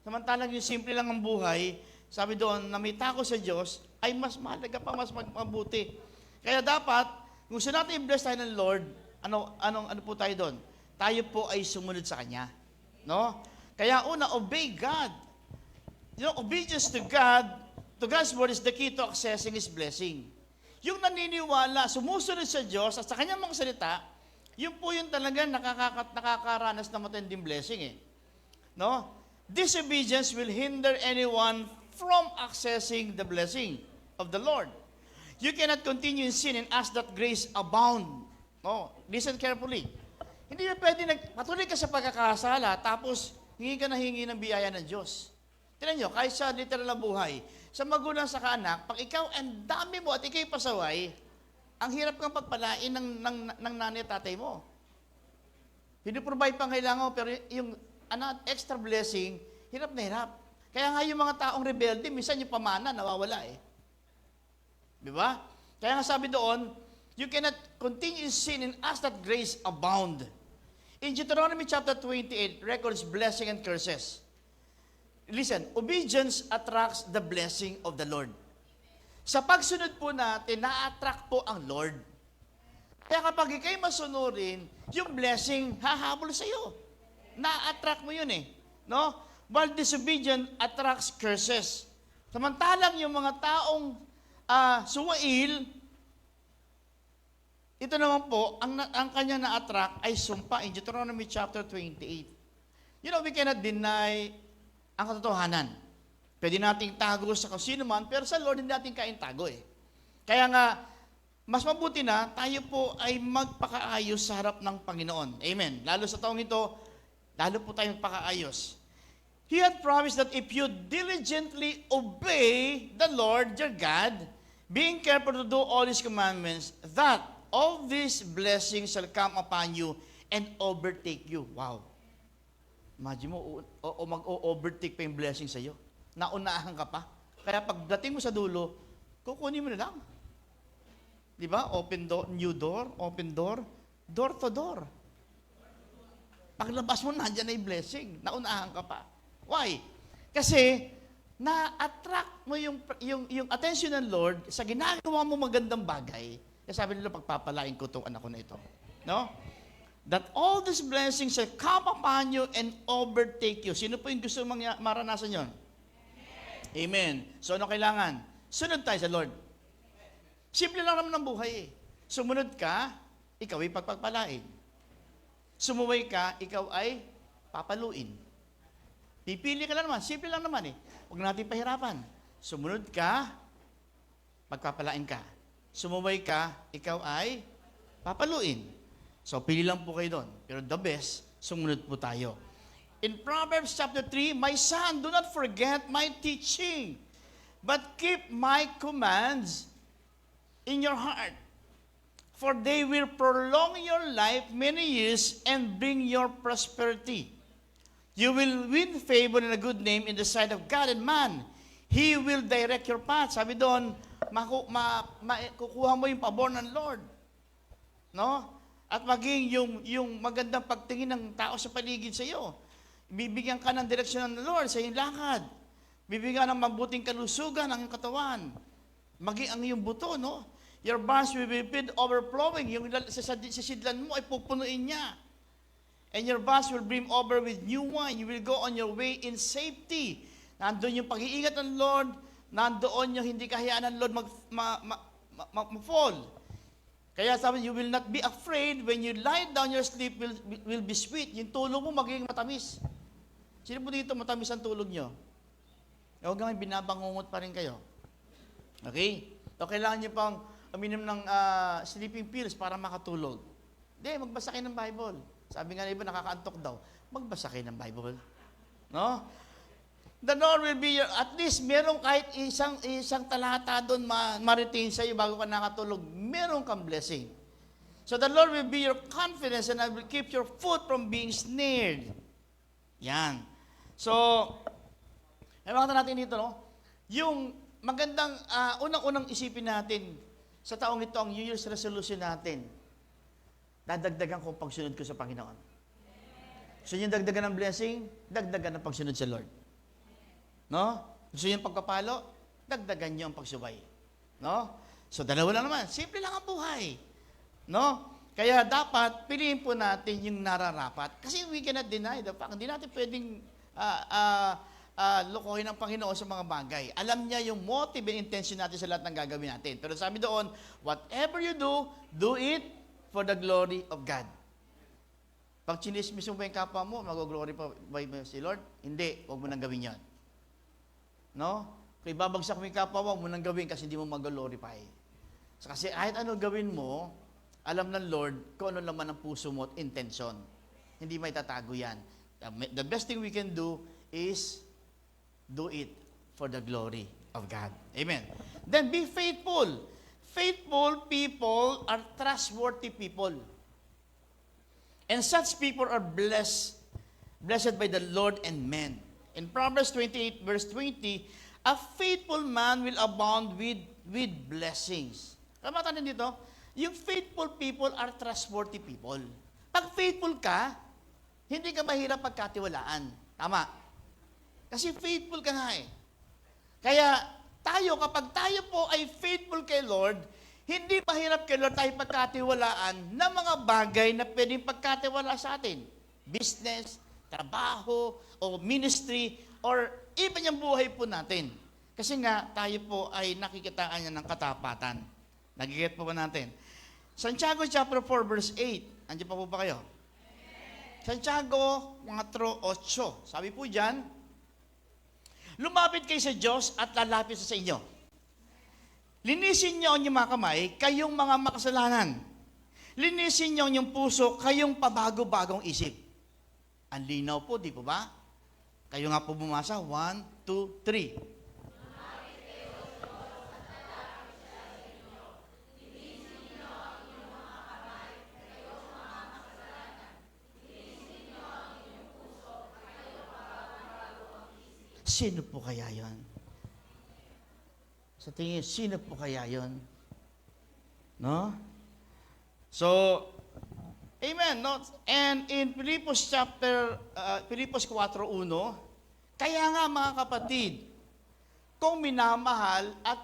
Samantalang yung simple lang ang buhay, sabi doon, na may tako sa Diyos, ay mas mahalaga pa, mas mabuti. Kaya dapat, kung gusto natin i-bless tayo ng Lord, ano po tayo doon? Tayo po ay sumunod sa Kanya. No? Kaya una, obey God. You know, obedience to God, to God's word is the key to accessing His blessing. Yung naniniwala, sumusunod sa Diyos at sa Kanyang mga salita, yun po yung talaga nakakaranas na matinding blessing eh. No? Disobedience will hinder anyone from accessing the blessing of the Lord. You cannot continue in sin and ask that grace abound. No? Listen carefully. Hindi na pwede patuloy ka sa pagkakasala tapos hingi ka na hingi ng biyaya ng Diyos. Tignan nyo, kahit sa literal na buhay, sa magulang sa kaanak, pag ikaw ang dami mo at ikaw'y pasaway, ang hirap kang pagpalain ng nanay at tatay mo. Piniprovide pang kailangan mo, pero yung extra blessing, hirap na hirap. Kaya nga yung mga taong rebelde, minsan yung pamana, nawawala eh. Di ba? Kaya nga sabi doon, you cannot continue in sin and ask that grace abound. In Deuteronomy chapter 28, records blessing and curses. Listen, obedience attracts the blessing of the Lord. Sa pagsunod po natin, na-attract po ang Lord. Kaya kapag ikay masunurin, yung blessing hahabol sa iyo. Na-attract mo yun eh. No? While disobedient attracts curses. Samantalang yung mga taong suwail, ito naman po, ang kanya na-attract ay sumpa in Deuteronomy chapter 28. You know, we cannot deny ang katotohanan. Pwede nating tago sa kung man, pero sa Lord hindi natin kain tago eh. Kaya nga, mas mabuti na tayo po ay magpakaayos sa harap ng Panginoon. Amen. Lalo sa taong ito, lalo po tayo magpakaayos. He had promised that if you diligently obey the Lord your God, being careful to do all His commandments, that all these blessings shall come upon you and overtake you. Wow. Imagine mo, mag-overtake pa yung blessing sa iyo. Naunahan ka pa. Kaya pagdating mo sa dulo, kukunin mo na lang. Di ba? Open door, new door, open door, door to door. Paglabas mo, nandiyan na yung blessing. Naunahan ka pa. Why? Kasi, na-attract mo yung attention ng Lord sa ginagawa mo magandang bagay. Kaya sabi nila, pagpapalain ko itong anak ko na ito. No? That all these blessings shall come upon you and overtake you. Sino po yung gusto maranasan yun? Amen. So, ano kailangan? Sunod tayo sa Lord. Simple lang naman ang buhay eh. Sumunod ka, ikaw ay pagpagpalain. Sumuway ka, ikaw ay papaluin. Pipili ka lang naman. Simple lang naman eh. Huwag natin pahirapan. Sumunod ka, pagpapalain ka. Sumuway ka, ikaw ay papaluin. So, pili lang po kayo doon. Pero the best, sumunod po tayo. In Proverbs chapter 3, my son, do not forget my teaching, but keep my commands in your heart. For they will prolong your life many years and bring your prosperity. You will win favor and a good name in the sight of God and man. He will direct your path. Sabi doon, kukuha mo yung pabor ng Lord. No? At maging yung magandang pagtingin ng tao sa paligid sa iyo. Bibigyan ka ng direksyon ng Lord sa iyong lakad. Bibigyan ng mabuting kalusugan ang iyong katawan. Maging ang iyong buto, no? Your barns will be filled overflowing. Yung sisidlan mo ay pupunuin niya. And your barns will brim over with new wine. You will go on your way in safety. Nandoon yung pag-iingat ng Lord. Nandoon yung hindi kahayaan ng Lord mag-fall. Kaya sabi, you will not be afraid when you lie down, your sleep will be sweet. Yung tulog mo magiging matamis. Sino po dito matamis ang tulog nyo? Huwag naman, binabangungot pa rin kayo. Okay? So, kailangan nyo pang uminom ng sleeping pills para makatulog. Hindi, magbasa kayo ng Bible. Sabi nga na iba, nakakaantok daw. Magbasa kayo ng Bible. No? The Lord will be at least merong kahit isang talata doon ma-retain sa iyo bago ka nakatulog. Merong kang blessing. So the Lord will be your confidence and I will keep your foot from being snared. Yan. So, ay makita natin dito, no? Yung magandang, unang-unang isipin natin sa taong ito, ang New Year's resolution natin, dadagdagan ko ang pagsunod ko sa Panginoon. Gusto niyo dagdagan ng blessing? Dagdagan ng pagsunod sa Lord. No? Gusto niyo pagkapalo? Dagdagan niyo ang pagsuway. No? So, dalawa lang naman. Simple lang ang buhay. No? Kaya dapat, piliin po natin yung nararapat. Kasi we cannot deny the fact. Hindi natin pwedeng lokohin ang Panginoon sa mga bagay. Alam niya yung motive and intention natin sa lahat ng gagawin natin. Pero sabi doon, whatever you do it for the glory of God. Pag chinismis mo yung kapwa mo, mag-glorify mo si Lord? Hindi, huwag mo nang gawin yan. No? Kung ibabagsak mo yung kapwa mo, huwag mo nang gawin kasi hindi mo mag-glorify. So, kasi kahit ano gawin mo, alam ng Lord kung ano laman ang puso mo at intention. Hindi may tatago yan. The best thing we can do is do it for the glory of God. Amen. Then be faithful. Faithful people are trustworthy people. And such people are blessed by the Lord and men. In Proverbs 28 verse 20, a faithful man will abound with blessings. Kamata din dito, yung faithful people are trustworthy people. Pag faithful ka, hindi ka mahirap pagkatiwalaan. Tama. Kasi faithful ka nga eh. Kaya tayo, kapag tayo po ay faithful kay Lord, Hindi mahirap kay Lord tayo pagkatiwalaan ng mga bagay na pwedeng pagkatiwala sa atin. Business, trabaho, o ministry, or even yung buhay po natin. Kasi nga, tayo po ay nakikitaan niya ng katapatan. Nagigit po ba natin? Santiago chapter 4 verse 8. Andiyan pa po ba kayo? Santiago 4:8. Sabi po diyan, lumapit kayo sa Diyos at lalapit sa inyo. Linisin niyo ang inyong mga kamay, kayong mga makasalanan. Linisin niyo ang inyong puso, kayong pabago-bagong isip. Ang linaw po, di po ba? Kayo nga po bumasa, 1, 2, 3. Sino po kaya yon? Sa tingin, sino po kaya yon? No? So, amen, no? And in Filipos 4:1, kaya nga mga kapatid, kung minamahal at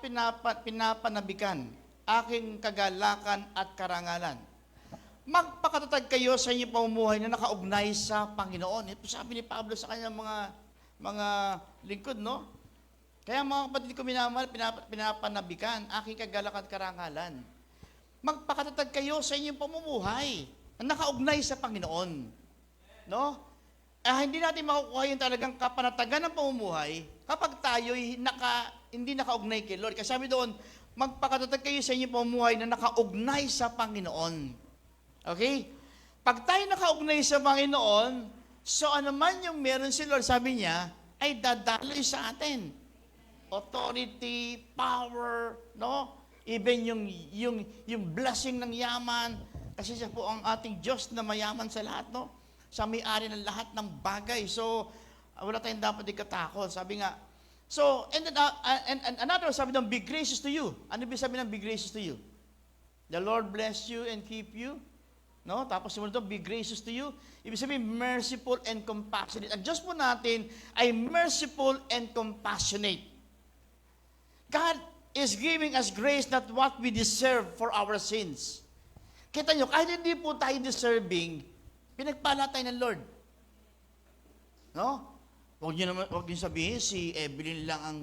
pinapanabikan aking kagalakan at karangalan, magpakatatag kayo sa inyong pamumuhay na nakaugnay sa Panginoon. Ito sabi ni Pablo sa kanyang mga lingkod, no? Kaya mga kapatid ko minamahal, pinapanabikan aking kagalakan at karangalan. Magpakatatag kayo sa inyong pamumuhay na nakaugnay sa Panginoon. No? Hindi natin makukuha yung talagang kapanatagan ng pamumuhay kapag tayo'y hindi nakaugnay kay Lord. Kasi sabi doon, magpakatatag kayo sa inyong pamumuhay na nakaugnay sa Panginoon. Okay? Pag tayo nakaugnay sa Panginoon, so ano man yung meron si Lord, sabi niya, ay dadaloy sa atin. Authority, power, no? Even yung blessing ng yaman, kasi siya po ang ating Diyos na mayaman sa lahat, no? Siya may-ari ng lahat ng bagay. So, wala tayong dapat ikatakot. Sabi nga, so, and another, sabi doon, be gracious to you. Ano ibig sabihin ng be gracious to you? The Lord bless you and keep you. No? Tapos sumunod doon, be gracious to you. Ibig sabihin, merciful and compassionate. Ang Diyos po natin ay merciful and compassionate. God is giving us grace, not what we deserve for our sins. Kita nyo, kahit hindi po tayo deserving, pinagpala tayo ng Lord. No? Huwag nyo sabihin, si Evelyn lang ang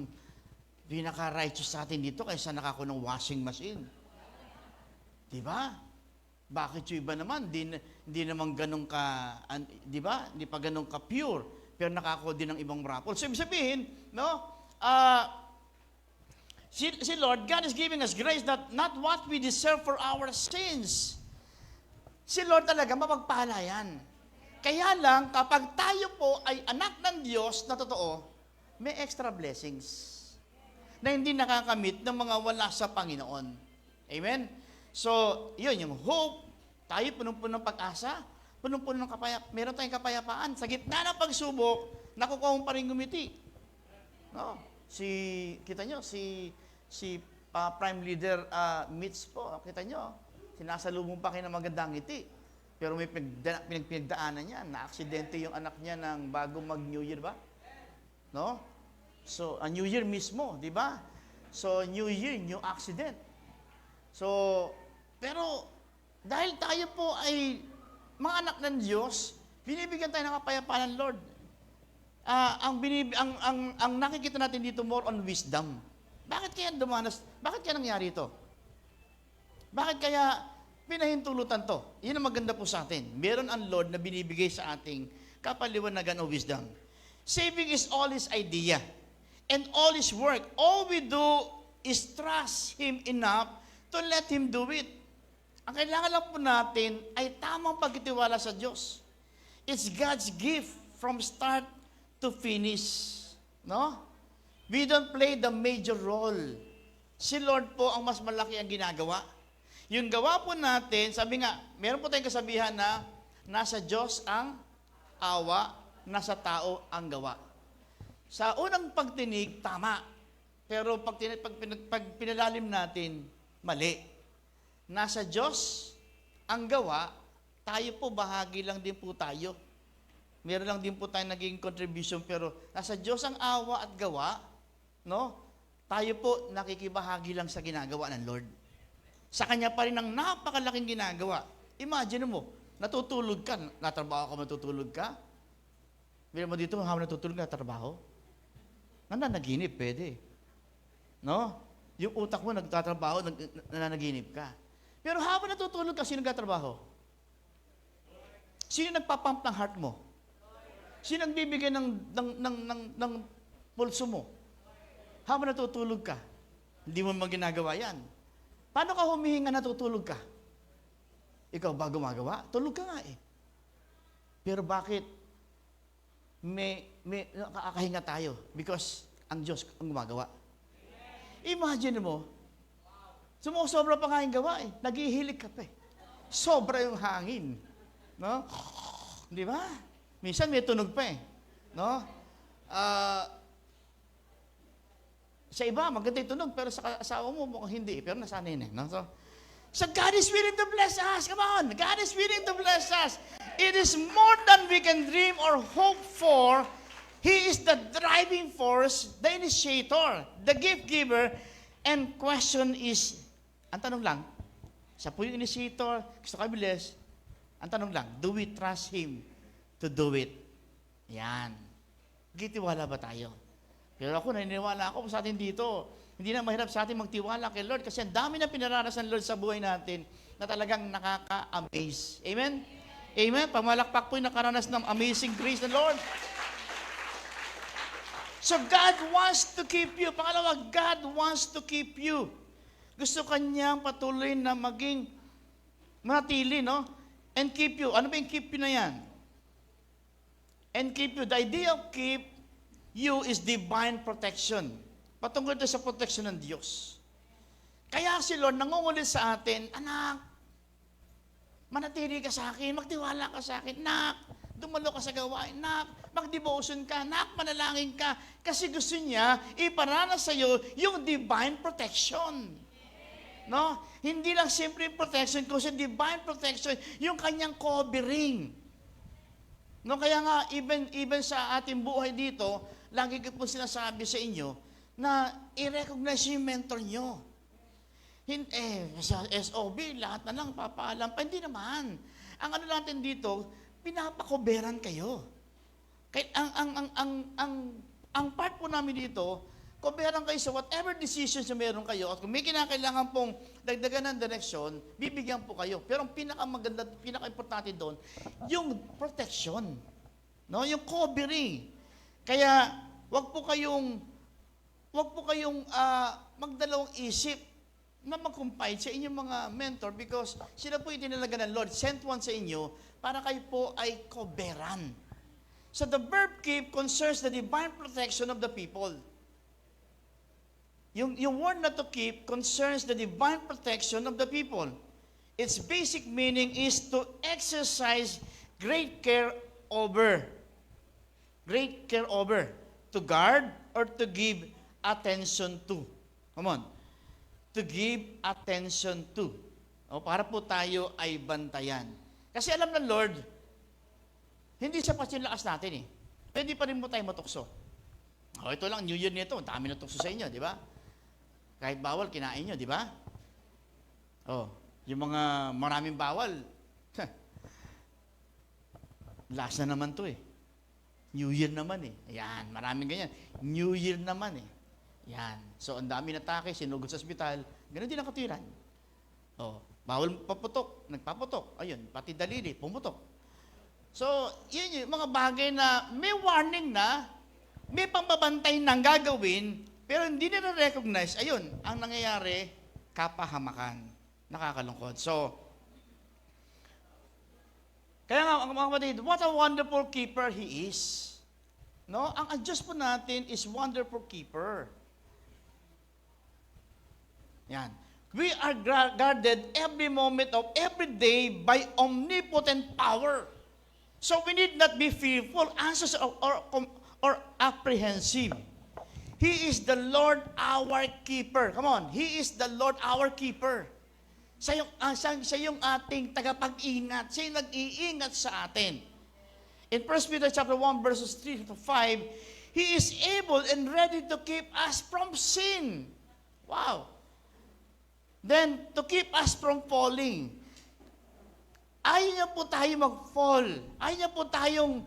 pinaka-righteous sa atin dito kaysa nakako ng washing machine. Diba? Bakit yung iba naman, hindi naman ganun ka, di ba? Hindi pa ganun ka pure, pero nakako din ng ibang raffle. So, ibig sabihin, no? Si Lord, God is giving us grace, not what we deserve for our sins. Si Lord talaga, mapagpala yan. Kaya lang, kapag tayo po ay anak ng Diyos na totoo, may extra blessings na hindi nakakamit ng mga wala sa Panginoon. Amen? So, yun, yung hope, tayo punong-puno ng pag-asa, punong-puno ng kapayapaan, meron tayong kapayapaan. Sa gitna ng pagsubok, nakukuha mo pa rin gumiti. No? Kita nyo, si Prime Leader Mitch po, kita nyo, sinasalubong pa kayo ng magandang ngiti. Pero may pinagdaanan niya, na-aksidente yung anak niya ng bago mag-New Year ba? No? So, a New Year mismo, di ba? So, New Year, new accident. So, pero, dahil tayo po ay mga anak ng Diyos, binibigyan tayo ng kapayapaan ng Lord. Ang nakikita natin dito more on wisdom. Bakit kaya nangyari ito? Bakit kaya pinahintulutan to? Yun ang maganda po sa atin. Meron ang Lord na binibigay sa ating kapaliwanagan o wisdom. Saving is all His idea and all His work. All we do is trust Him enough to let Him do it. Ang kailangan lang po natin ay tamang pagtitiwala sa Diyos. It's God's gift from start to finish. No? We don't play the major role. Si Lord po ang mas malaki ang ginagawa. Yung gawa po natin, sabi nga, meron po tayong kasabihan na nasa Diyos ang awa, nasa tao ang gawa. Sa unang pagtinig, tama. Pero pag pinalalim natin, mali. Nasa Diyos ang gawa, tayo po bahagi lang din po tayo. Meron lang din po tayo naging contribution, pero nasa Diyos ang awa at gawa, no? Tayo po nakikibahagi lang sa ginagawa ng Lord. Sa Kanya pa rin ang napakalaking ginagawa. Imagine mo, natutulog ka, natrabaho ka, matutulog ka. Bila mo dito, habang natutulog ka, trabaho. Nananaginip, pwede. No? Yung utak mo nagtatrabaho, nananaginip ka. Pero habang natutulog ka, sino nagtatrabaho? Sino nagpapump ng heart mo? Sino nagbibigay ng pulso mo? Habang natutulog ka, hindi mo ginagawa yan. Paano ka humihinga natutulog ka? Ikaw ba gumagawa? Tulog ka nga eh. Pero bakit may nakakahinga tayo? Because ang Diyos ang gumagawa. Imagine mo, sumusobra pa nga yung gawa eh. Naghihilig ka pa eh. Sobra yung hangin. No? Di ba? Minsan may tunog pa eh. No? Sa iba, maganda yung tunog, pero sa asawa mo, mukhang hindi. Pero nasanay na. No? So God is willing to bless us. Come on. God is willing to bless us. It is more than we can dream or hope for. He is the driving force, the initiator, the gift giver, and question is, ang tanong lang, siya po yung initiator, gusto ka bless, ang tanong lang, do we trust Him to do it? Yan. Gitiwala ba tayo? Pero ako, naniniwala ako sa atin dito, hindi na mahirap sa atin magtiwala kay Lord kasi ang dami na pinaranas ng Lord sa buhay natin na talagang nakaka-amaze. Amen? Amen? Pamalakpak po yung nakaranas ng amazing grace ng Lord. So God wants to keep you. Pangalawa, God wants to keep you. Gusto Kanyang patuloy na maging manatili, no? And keep you. Ano ba yung keep you na yan? And keep you. The idea of keep you is divine protection. Patungkol ito sa protection ng Diyos. Kaya si Lord nangungulit sa atin, anak, manatili ka sa akin, magtiwala ka sa akin, nak, dumalo ka sa gawain, nak, mag-devotion ka, nak, manalangin ka. Kasi gusto niya iparanas sa iyo yung divine protection. No? Hindi lang simple protection, kasi divine protection, yung kanyang covering. No, kaya nga, even sa ating buhay dito, lagi ko po sinasabi sa inyo, na i-recognize yung mentor nyo. Sa SOB, lahat na lang papaalam pa. Hindi naman. Ang ano natin dito, pinapakoberan kayo. Kaya ang part po namin dito, koberan kayo sa whatever decisions na meron kayo at kung may kinakailangan pong dagdagan ng direksyon, bibigyan po kayo. Pero ang pinakamaganda, pinaka-importante doon, yung protection. No? Yung covering. Kaya, wag po kayong magdalawang isip na mag-confide sa inyong mga mentor because sila po itinalaga ng Lord, sent one sa inyo para kayo po ay koberan. So the verb keep concerns the divine protection of the people. Yung word na to keep concerns the divine protection of the people. Its basic meaning is to exercise great care over. Great care over. To guard or to give attention to. Come on. To give attention to. O, para po tayo ay bantayan. Kasi alam ng Lord, hindi sapat yung lakas natin eh. Pwede pa rin mo tayo matukso. O, ito lang, New Year nito, dami na tukso sa inyo, di ba? Kahit bawal, kinain nyo, di ba? O, yung mga maraming bawal, last na naman to eh. New Year naman eh. Ayan, maraming ganyan. New Year naman eh. Yan. So, ang dami natake, sinugod sa ospital. Ganun din ang katiran. Oh, bawal paputok, nagpaputok. Ayun, pati dalili, pumutok. So, yun yung mga bagay na may warning na, may pambabantay nang gagawin, pero hindi nila recognize. Ayun, ang nangyayari, kapahamakan. Nakakalungkot. So, kaya nga, mga kapatid, what a wonderful keeper He is. No? Ang Diyos po natin is wonderful keeper. Yan. We are guarded every moment of every day by omnipotent power. So we need not be fearful, anxious, or apprehensive. He is the Lord our keeper. Come on. He is the Lord our keeper. Siya yung ating tagapag-ingat. Siya yung nag-iingat sa atin. In 1 Peter chapter 1, verses 3 to 5, He is able and ready to keep us from sin. Wow. Then, to keep us from falling. Ayaw niya po tayo mag-fall. Ayaw niya po tayong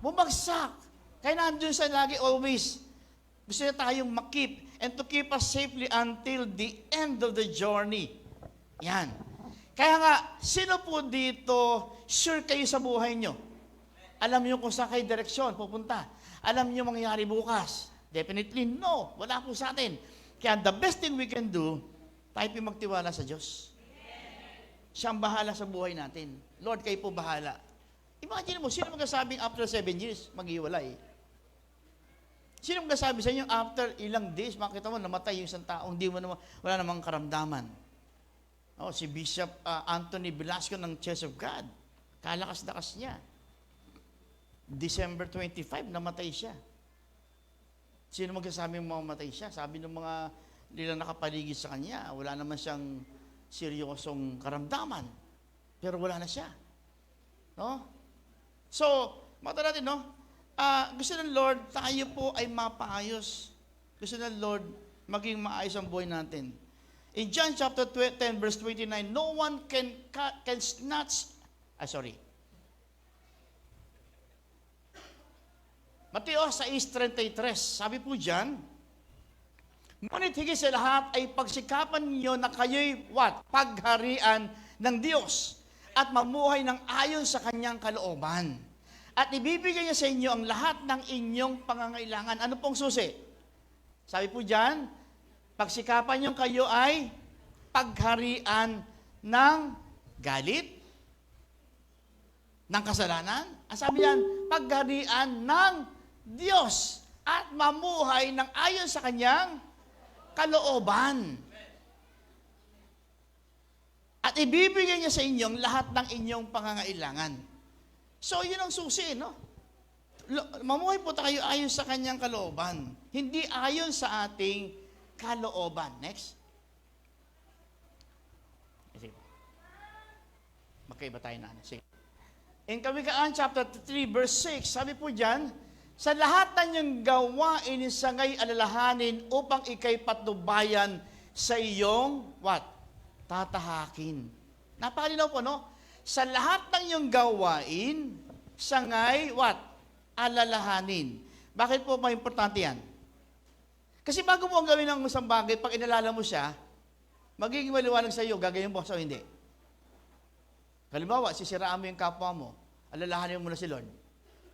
bumagsak. Kaya nandun siya lagi always. Gusto niya tayong makip and to keep us safely until the end of the journey. Yan. Kaya nga, sino po dito sure kayo sa buhay niyo? Alam niyo kung saan kayo direksyon pupunta. Alam niyo mangyayari bukas. Definitely no. Wala po sa atin. Kaya the best thing we can do, tayo po magtiwala sa Diyos. Siya ang bahala sa buhay natin. Lord, kayo po bahala. Imagine mo, sino magkasabing after 7 years, maghiwalay? Sino magkasabi sa inyo, after ilang days, makita mo, namatay yung isang tao, hindi mo naman, wala namang karamdaman. Oh, si Bishop Anthony Velasco ng Church of God. Kalakas-dakas niya. December 25, namatay siya. Sino magkasabi mamatay siya? Sabi ng mga nilang nakapaligid sa kanya, wala naman siyang seryosong karamdaman. Pero wala na siya. No? So, makita natin, no? Gusto ng Lord, tayo po ay mapaayos. Gusto ng Lord, maging maayos ang buhay natin. In John chapter 10, verse 29, no one can snatch, Mateo 6:33, sabi po dyan, ngunit higit sa lahat ay pagsikapan niyo na kayo'y pagharian ng Diyos at mamuhay ng ayon sa kanyang kalooban. At ibibigay niya sa inyo ang lahat ng inyong pangangailangan. Ano pong susi? Sabi po dyan, pagsikapan niyo kayo ay pagharian ng galit, ng kasalanan. Ang sabi yan, pagharian ng Diyos at mamuhay ng ayon sa kanyang kalooban. At ibibigay niya sa inyong lahat ng inyong pangangailangan. So, yun ang susi, no? Mamuhay po tayo ayon sa kanyang kalooban. Hindi ayon sa ating kalooban. Next. Sige. Magkaiba tayo na. Sige. In Kawikaan chapter 3, verse 6, sabi po dyan, sa lahat ng iyong gawain, isangay alalahanin upang ikay patnubayan sa iyong, tatahakin. Napakalinaw po, no? Sa lahat ng iyong gawain, sangay, alalahanin. Bakit po importante yan? Kasi bago mo ang gawin ng isang bagay, pag inalala mo siya, magiging maliwanag sa iyo, gagawin mo o hindi. Halimbawa, sisiraan mo yung kapwa mo, alalahanin mo na si Lord.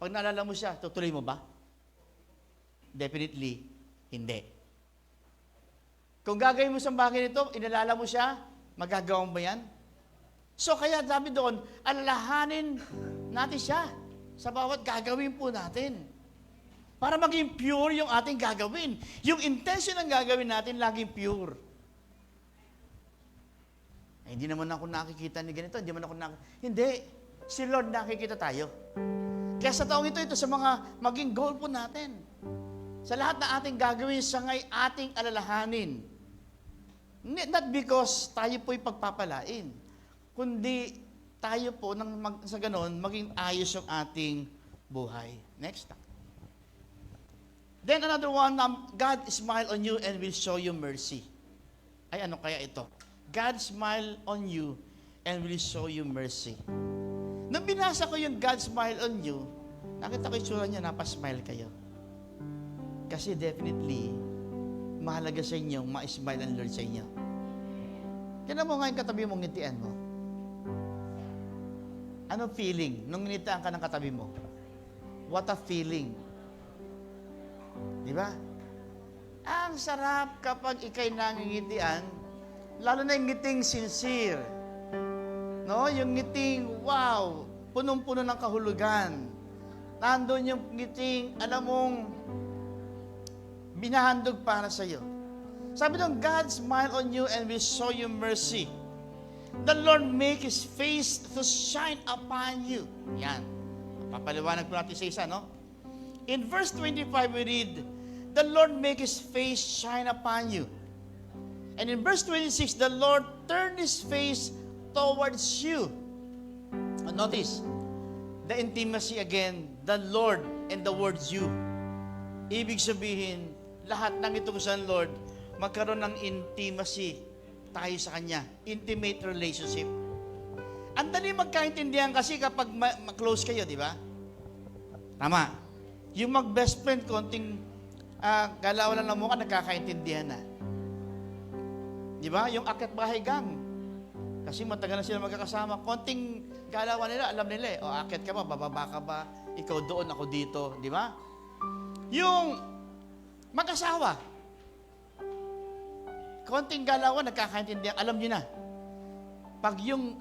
Pag naalala mo siya, tutuloy mo ba? Definitely, hindi. Kung gagawin mo sa bagay nito, inalala mo siya, magagawa mo ba yan? So, kaya sabi doon, alalahanin natin siya sa bawat gagawin po natin. Para maging pure yung ating gagawin. Yung intention ng gagawin natin, laging pure. Hindi naman ako nakikita ni ganito, hindi. Si Lord nakikita tayo. Kaya sa taong ito sa mga maging goal po natin. Sa lahat na ating gagawin, sangay ating alalahanin. Not because tayo po'y pagpapalain, kundi tayo po, sa ganon, maging ayos yung ating buhay. Next. Then another one, God smile on you and will show you mercy. Ay, ano kaya ito? God smile on you and will show you mercy. Nung binasa ko yung God smile on you, nakita ko yung sura niya, napasmile kayo. Kasi definitely, mahalaga sa inyo, ma-smile ang Lord sa inyo. Tignan mo ngayon katabi mong ngitian mo. Ano feeling nung ngitian ka ng katabi mo? What a feeling. Di ba? Ang sarap kapag ikay nangingitian, lalo na yung ngiting sincere. No? Yung ngiting, wow, punong-puno ng kahulugan. Nandun yung ngiting, alam mong, binahandog para sa iyo. Sabi doon, God smile on you and will show you mercy. The Lord make His face to shine upon you. Yan. Papaliwanag po natin sa isa, no? In verse 25 we read, the Lord make His face shine upon you. And in verse 26, the Lord turned His face towards you. And notice, the intimacy again, the Lord and the word you. Ibig sabihin, lahat ng ito sa Lord, magkaroon ng intimacy tayo sa Kanya. Intimate relationship. Ang dali magkaintindihan kasi kapag ma-close kayo, di ba? Tama. Yung mag-best friend, konting galawan lang ng mukha, nagkakaintindihan na. Di ba? Yung akyat bahay gang. Kasi matagal na sila magkakasama. Konting galawan nila, alam nila eh. O, akyat ka ba? Bababa ka ba? Ikaw doon, ako dito. Di ba? Yung mag-asawa. Konting galawan, nagkakaintindihan. Alam niyo na. Pag yung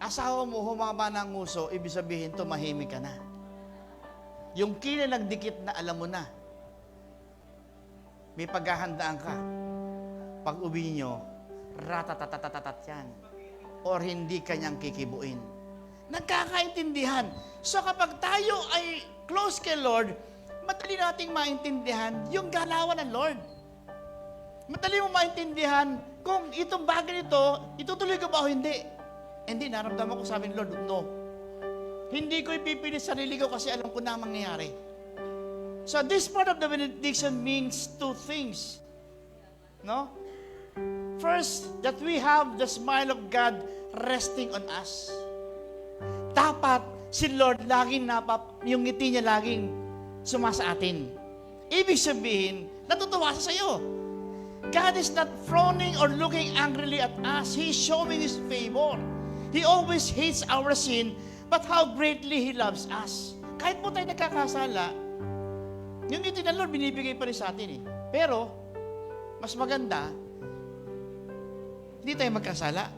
asawa mo humaba ng nguso, ibig sabihin tumahimik ka na. Yung kinilang dikit na alam mo na. May paghahandaan ka. Pag uwi nyo, ratatatatat yan. Or hindi kanyang kikibuin. Nagkakaintindihan. So kapag tayo ay close kay Lord, madali nating maintindihan yung galawan ng Lord. Madali mo maintindihan kung itong bagay nito, itutuloy ko ba o hindi. Hindi, naramdaman ko sabi ni Lord, no. Hindi ko ipipilit sarili ko kasi alam ko na ang mangyayari. So this part of the benediction means two things. No? First, that we have the smile of God resting on us. Dapat si Lord laging yung ngiti niya laging sumasa atin. Ibig sabihin, natutuwa siya sa iyo. God is not frowning or looking angrily at us. He is showing His favor. He always hates our sin, but how greatly He loves us. Kahit po tayo nagkakasala, yung ngiti ng Lord, binibigay pa rin sa atin eh. Pero, mas maganda, hindi tayo magkasala.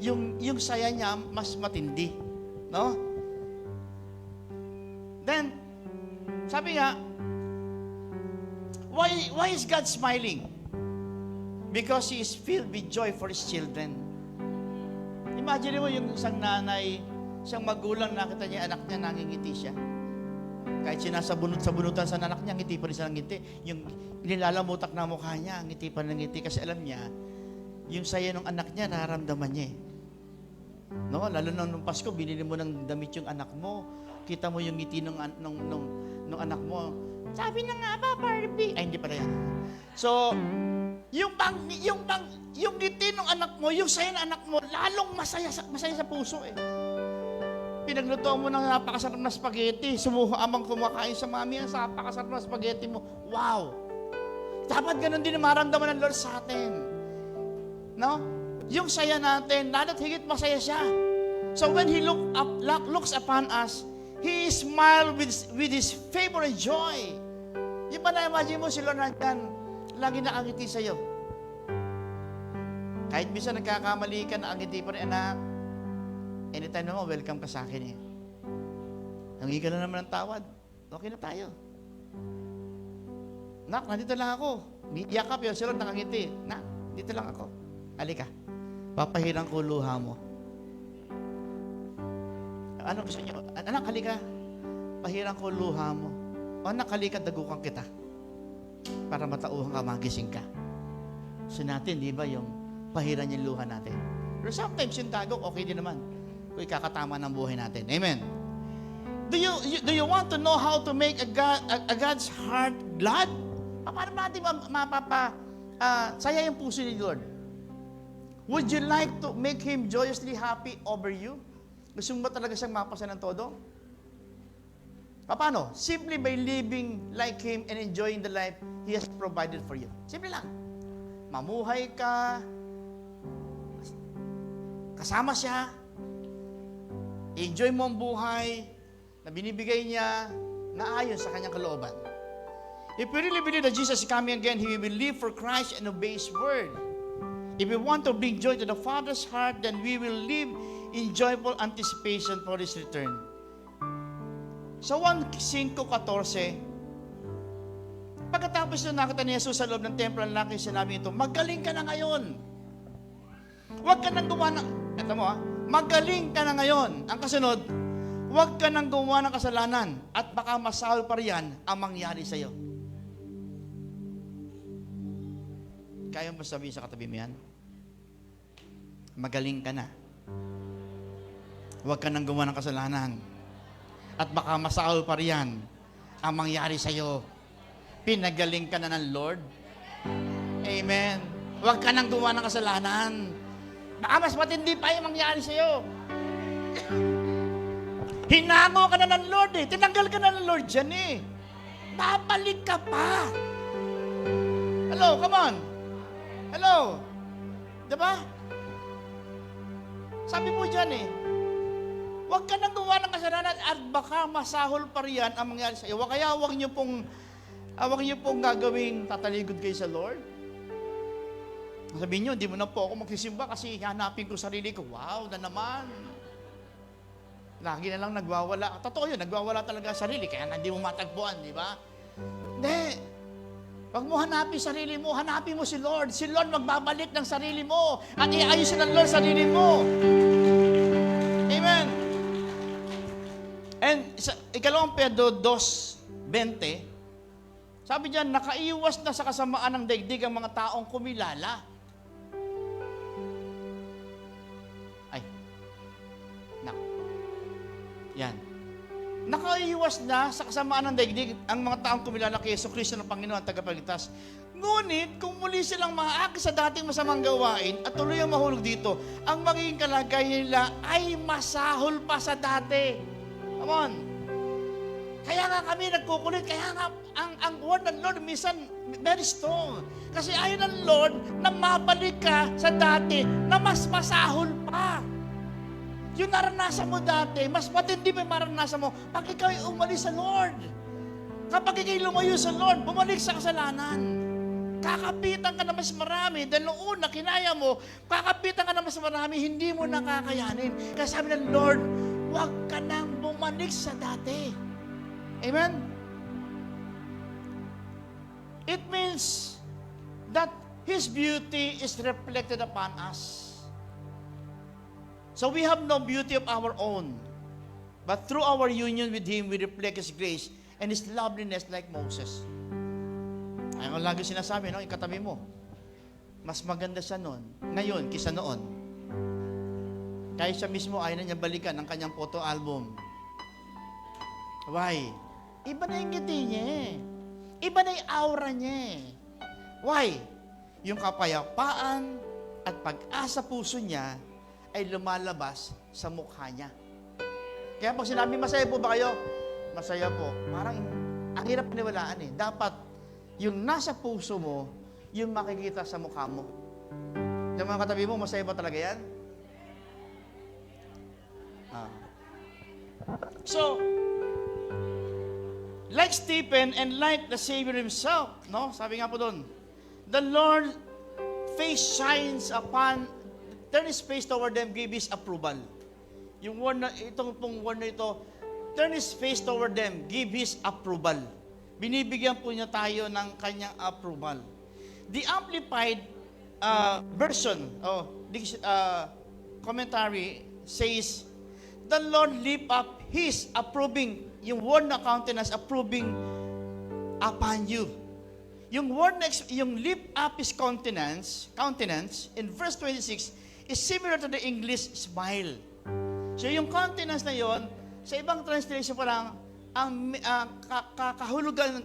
Yung saya niya, mas matindi. No? Then, sabi nga, why is God smiling? Because He is filled with joy for His children. Imagine mo yung isang nanay, isang magulang, nakita niya, anak niya, nangingiti siya. Kahit sinasabunot-sabunutan sa anak niya, ngiti pa rin siya ng ngiti. Yung nilalamutak na mukha niya, ngiti pa rin ng ngiti. Kasi alam niya, yung saya ng anak niya, nararamdaman niya eh. No? Lalo nung Pasko, binili mo ng damit yung anak mo. Kita mo yung ngiti ng anak mo. Sabi na nga ba, Barbie? Ay, hindi pala yan. So, yung ngiti ng anak mo, yung saya ng anak mo, lalong masaya sa puso eh. Pinagluto mo ng napakasarap na spaghetti. Amang kumakain sa mami, ang napakasarap na spaghetti mo. Wow! Dapat ganun din maramdaman ng Lord sa atin. No? Yung saya natin, lalo't higit masaya siya. So when He looks upon us, He smiled with His favor and joy. Yung ba na-imagine mo si Lord nandyan, lagi nakangiti sa'yo. Kahit minsan nagkakamali ka, nakangiti pa rin, anak. Anytime naman, welcome ka sa akin eh. Nangi ka na naman ng tawad. Okay na tayo. Nak, nandito lang ako. Yakap yun, si Lord nakangiti. Nak, dito lang ako. Halika. Papahirang ko luha mo. Ano gusto niyo? Anak, halika. Pahirang ko luha mo. O anak, halika, dagukan kita. Para matauhan ka, magising ka. So natin, di ba, yung pahiran yung luha natin. Pero sometimes yung dagok, okay din naman. Kung ikakatama ng buhay natin. Amen. Do you want to know how to make a God's heart glad? Paano natin saya yung puso ni Lord? Would you like to make Him joyously happy over you? Gusto mo ba talaga siyang mapasa ng todo? Paano? Simply by living like Him and enjoying the life He has provided for you. Simple lang. Mamuhay ka, kasama siya, enjoy mo ang buhay na binibigay niya na ayon sa kanyang kalooban. If we really believe that Jesus is coming again, He will live for Christ and obey His word. If we want to bring joy to the Father's heart, then we will live in joyful anticipation for His return. Sa 1:5-14, pagkatapos nung nakita ni Jesus sa loob ng templo ng laki, sinabi ito, magaling ka na ngayon. Huwag ka nang gumawa ng, eto mo magaling ka na ngayon. Ang kasunod, huwag ka nang gumawa ng kasalanan at baka masahol pa riyan ang mangyari sa iyo. Kaya mo sabihin sa katabi mo yan? Magaling ka na. Huwag ka nang gumawa ng kasalanan at baka masahol pa riyan ang mangyari sa iyo. Pinagaling ka na ng Lord. Amen. Huwag ka nang gumawa ng kasalanan. Baka mas matindi pa yung mangyari sa'yo. Hinango ka na ng Lord eh. Tinanggal ka na ng Lord dyan eh. Babalik ka pa. Hello, come on. Hello. Diba? Sabi po dyan eh, huwag ka nang gumawa ng kasalanan at baka masahol pa riyan ang mangyari sa iyo. Kaya huwag niyo pong gagawing tataligod kayo sa Lord. Sabihin niyo, hindi mo na po ako magsisimba kasi hanapin ko sarili ko. Wow, na naman. Lagi na lang nagwawala. Totoo yun, nagwawala talaga sarili. Kaya hindi mo matagpuan, di ba? Hindi. Huwag mo hanapin sarili mo. Hanapin mo si Lord. Si Lord magbabalik ng sarili mo. At iayusin ng Lord sarili mo. Amen. And sa ikalawang Pedro 2:20, sabi diyan, nakaiwas na sa kasamaan ng daigdig ang mga taong kumilala. Ay. Yan. Nakaiwas na sa kasamaan ng daigdig ang mga taong kumilala kay Jesucristo ng Panginoon at tagapagligtas. Ngunit, kung muli silang maaakit sa dating masamang gawain at tuloy ang mahulog dito, ang magiging kalagayan nila ay masahol pa sa dati. Come on. Kaya nga kami nagkukulit, kaya nga ang word ng Lord minsan very strong. Kasi ayaw ng Lord na mabalik ka sa dati na mas masahol pa. Yung naranasan mo dati, mas matindi pa yung maranasan mo pag ikaw ay umalis sa Lord. Kapag ikaw lumayo sa Lord, bumalik sa kasalanan. Kakapitan ka na mas marami. Dahil noong una, kinaya mo, kakapitan ka na mas marami, hindi mo nakakayanin. Kaya sabi ng Lord, huwag ka nang bumalik sa dati. Amen? It means that His beauty is reflected upon us. So we have no beauty of our own. But through our union with Him, we reflect His grace and His loveliness like Moses. Ayun ang lagi sinasabi, no? Yung katabi mo. Mas maganda siya noon, ngayon, kisa noon. Kaya siya mismo ayaw na niya balikan ang kanyang photo album. Why? Iba na yung ngiti niya eh. Iba na yung aura niya eh. Why? Yung kapayapaan at pag-asa puso niya ay lumalabas sa mukha niya. Kaya pag sinabi, masaya po ba kayo? Masaya po. Parang ang hirap paniwalaan eh. Dapat yung nasa puso mo, yung makikita sa mukha mo. Yung mga katabi mo, masaya ba talaga yan? So, like Stephen and like the Savior Himself, no? Sabi nga po doon, the Lord face shines upon, turn His face toward them, give His approval. Yung word na, itong word na ito, turn His face toward them, give His approval. Binibigyan po niya tayo ng kanyang approval. The Amplified version, commentary says, the Lord lift up His approving, yung word na countenance, approving upon you. Yung word na, yung lift up His countenance, in verse 26, is similar to the English smile. So yung countenance na yon, sa ibang translation pa lang, ang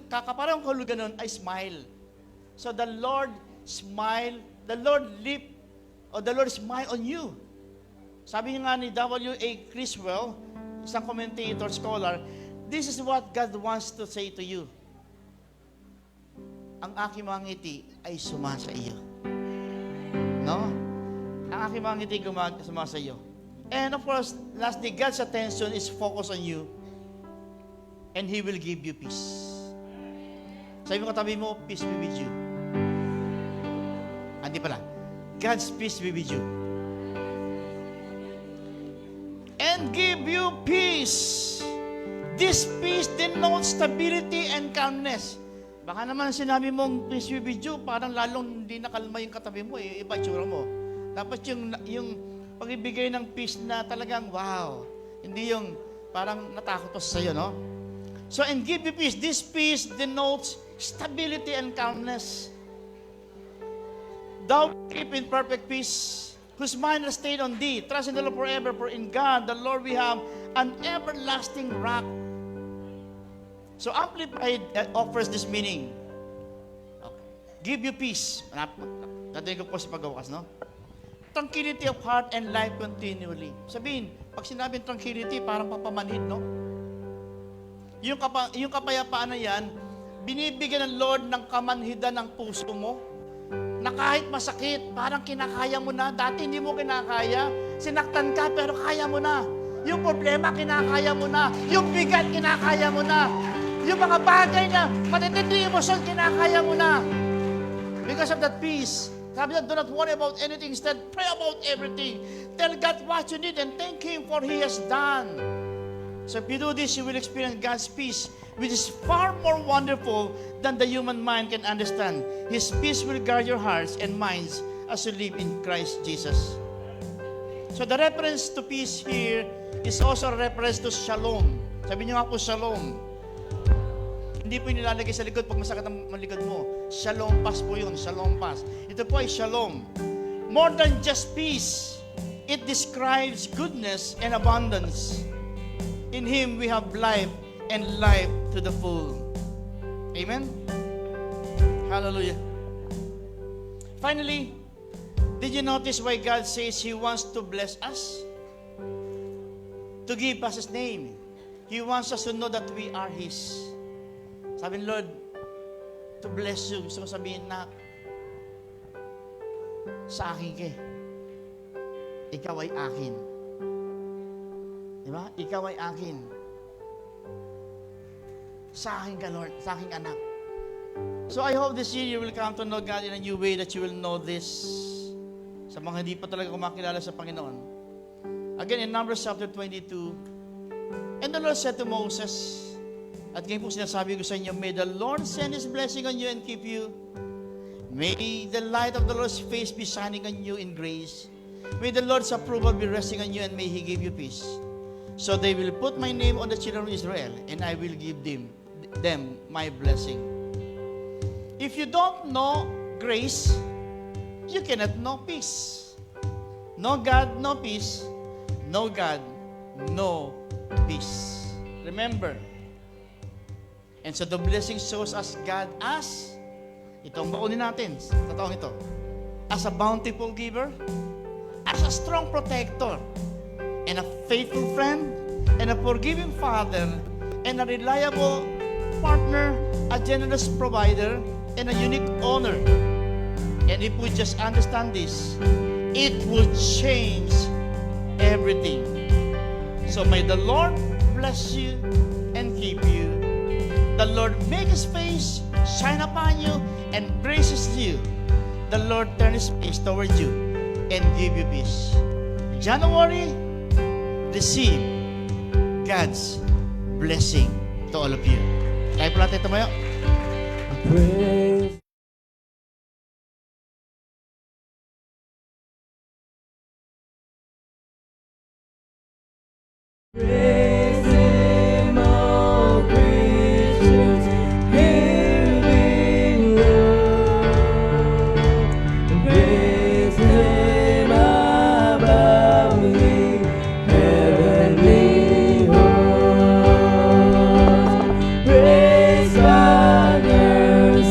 kakaparang kahulugan nun ay smile. So the Lord smile, the Lord lift, or the Lord smile on you. Sabi nga ni W.A. Criswell, isang commentator, scholar, this is what God wants to say to you. Ang aking mga ngiti ay sumasa iyo. No? Ang aking mga ngiti sumasa iyo. And of course, lastly, God's attention is focused on you and He will give you peace. Sabi mo katabi mo, peace be with you. Hindi pala. God's peace be with you. And give you peace. This peace denotes stability and calmness. Baka naman sinabi mong peace be with you, parang lalong hindi nakalma yung katabi mo, iba tsura mo. Dapat yung pag-ibigay ng peace na talagang wow. Hindi yung parang natakot pa sa'yo, no? So, and give you peace. This peace denotes stability and calmness. Thou keep in perfect peace, whose mind is stayed on thee. Trust in the Lord forever, for in God, the Lord, we have an everlasting rock. So, Amplified offers this meaning. Okay. give you peace. Dadaling ko po sa pagwakas, no? Tranquility of heart and life continually. Sabihin, pag sinabing tranquility, parang papamanhid, no? Yung kapayapaan na yan, binibigyan ng Lord ng kamanhidan ng puso mo, na kahit masakit, parang kinakaya mo na. Dati hindi mo kinakaya. Sinaktan ka, pero kaya mo na. Yung problema, kinakaya mo na. Yung bigat, kinakaya mo na. Yung mga bagay na matitindi yung emosyon, kinakaya mo na. Because of that peace, sabi na, do not worry about anything. Instead, pray about everything. Tell God what you need and thank Him for He has done. So if you do this, you will experience God's peace, which is far more wonderful than the human mind can understand. His peace will guard your hearts and minds as you live in Christ Jesus. So the reference to peace here is also a reference to shalom. Sabi niyo nga po, shalom. Hindi po yung nilalagay sa likod pag masakit ang likod mo. Shalom pass po yun, shalom pass. Ito po ay shalom. More than just peace, it describes goodness and abundance. In Him we have life and life to the full. Amen? Hallelujah. Finally, did you notice why God says He wants to bless us? To give us His name. He wants us to know that we are His. Sabi ni Lord, to bless you. Gusto ko sabihin na, sa akin ka. Ikaw ay akin. Diba? Ikaw ay akin. Sa akin ka, Lord. Sa aking anak. So I hope this year you will come to know God in a new way, that you will know this. Sa mga hindi pa talaga kumakilala sa Panginoon. Again, in Numbers chapter 22, and the Lord said to Moses, at ngayon po sinasabi ko sa inyo, may the Lord send His blessing on you and keep you. May the light of the Lord's face be shining on you in grace. May the Lord's approval be resting on you, and may He give you peace. So they will put my name on the children of Israel, and I will give them my blessing. If you don't know grace, you cannot know peace. No God, no peace. No God, no peace. Remember. And so the blessing shows us God as, itong baunin natin, sa taong ito, as a bountiful giver, as a strong protector, and a faithful friend, and a forgiving father, and a reliable partner, a generous provider, and a unique owner. And if we just understand this, it will change everything. So may the Lord bless you and keep you. The Lord make His face shine upon you and gracious you. The Lord turn His face toward you and give you peace. January, receive God's blessing to all of you. Kaya po natin tumayo. Praise Praise Him, all creatures, here below. Praise Him above the heavenly hosts. Praise on earth,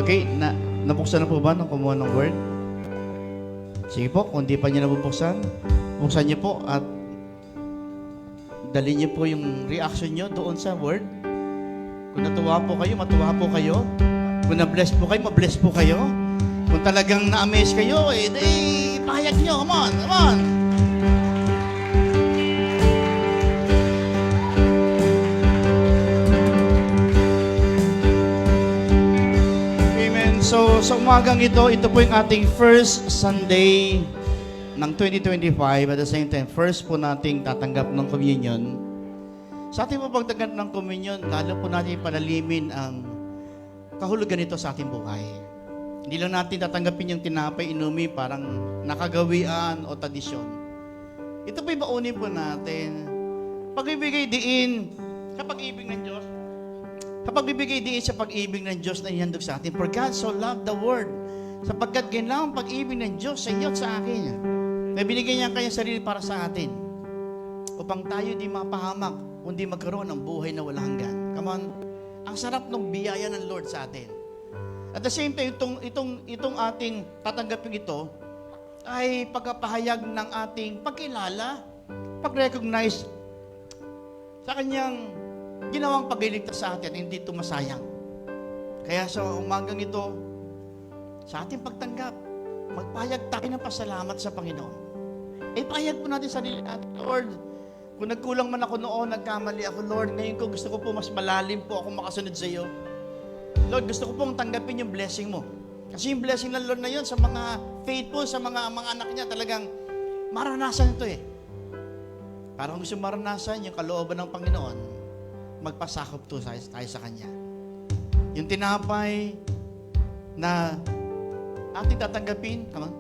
Okay, nabuksan na po ba nung kumuha ng word? Sige po, kung di pa niya nabubuksan, buksan niyo po at dali niyo po yung reaction niyo doon sa word. Kung natuwa po kayo, matuwa po kayo. Kung na-bless po kayo, ma-bless po kayo. Kung talagang na-amaze kayo, di pahayag niyo. Come on, come on. Amen. So, sa umagang ito po yung ating first Sunday ng 2025. At the same time, first po nating tatanggap ng communion. Sa ating po pagtanggap ng communion, lalo po natin panalimin ang kahulugan nito sa ating buhay. Hindi lang natin tatanggapin yung tinapay, inumi, parang nakagawian o tradisyon. Ito po ibaunin po natin. Pagbibigay diin sa pag-ibig ng Diyos. Kapag bibigay diin sa pag-ibig ng Diyos na ihandog sa atin. For God so loved the world, sapagkat ginawang pag-ibig ng Diyos sa iyo at sa akin. May binigay niya ang kanyang sarili para sa atin. Upang tayo di mapahamak, kundi magkaroon ng buhay na walang hanggan. Come on. Ang sarap ng biyaya ng Lord sa atin. At the same time, itong ating tatanggapin ito ay pagpapahayag ng ating pagkilala, pag-recognize sa kanyang ginawang pagliligtas sa atin, hindi ito masayang. Kaya sa umagang ito, sa ating pagtanggap, magpahayag tayo ng pasalamat sa Panginoon. Ipahayag po natin sa sarili natin, Lord, kung nagkulang man ako noon, nagkamali ako, Lord, ngayon ko gusto ko po mas malalim po ako makasunod sa iyo. Lord, gusto ko pong tanggapin yung blessing mo. Kasi yung blessing ng Lord na yun sa mga faithful, sa mga anak niya, talagang maranasan ito eh. Para kung gusto maranasan yung kalooban ng Panginoon, magpasakop to tayo sa Kanya. Yung tinapay na ating tatanggapin, come on,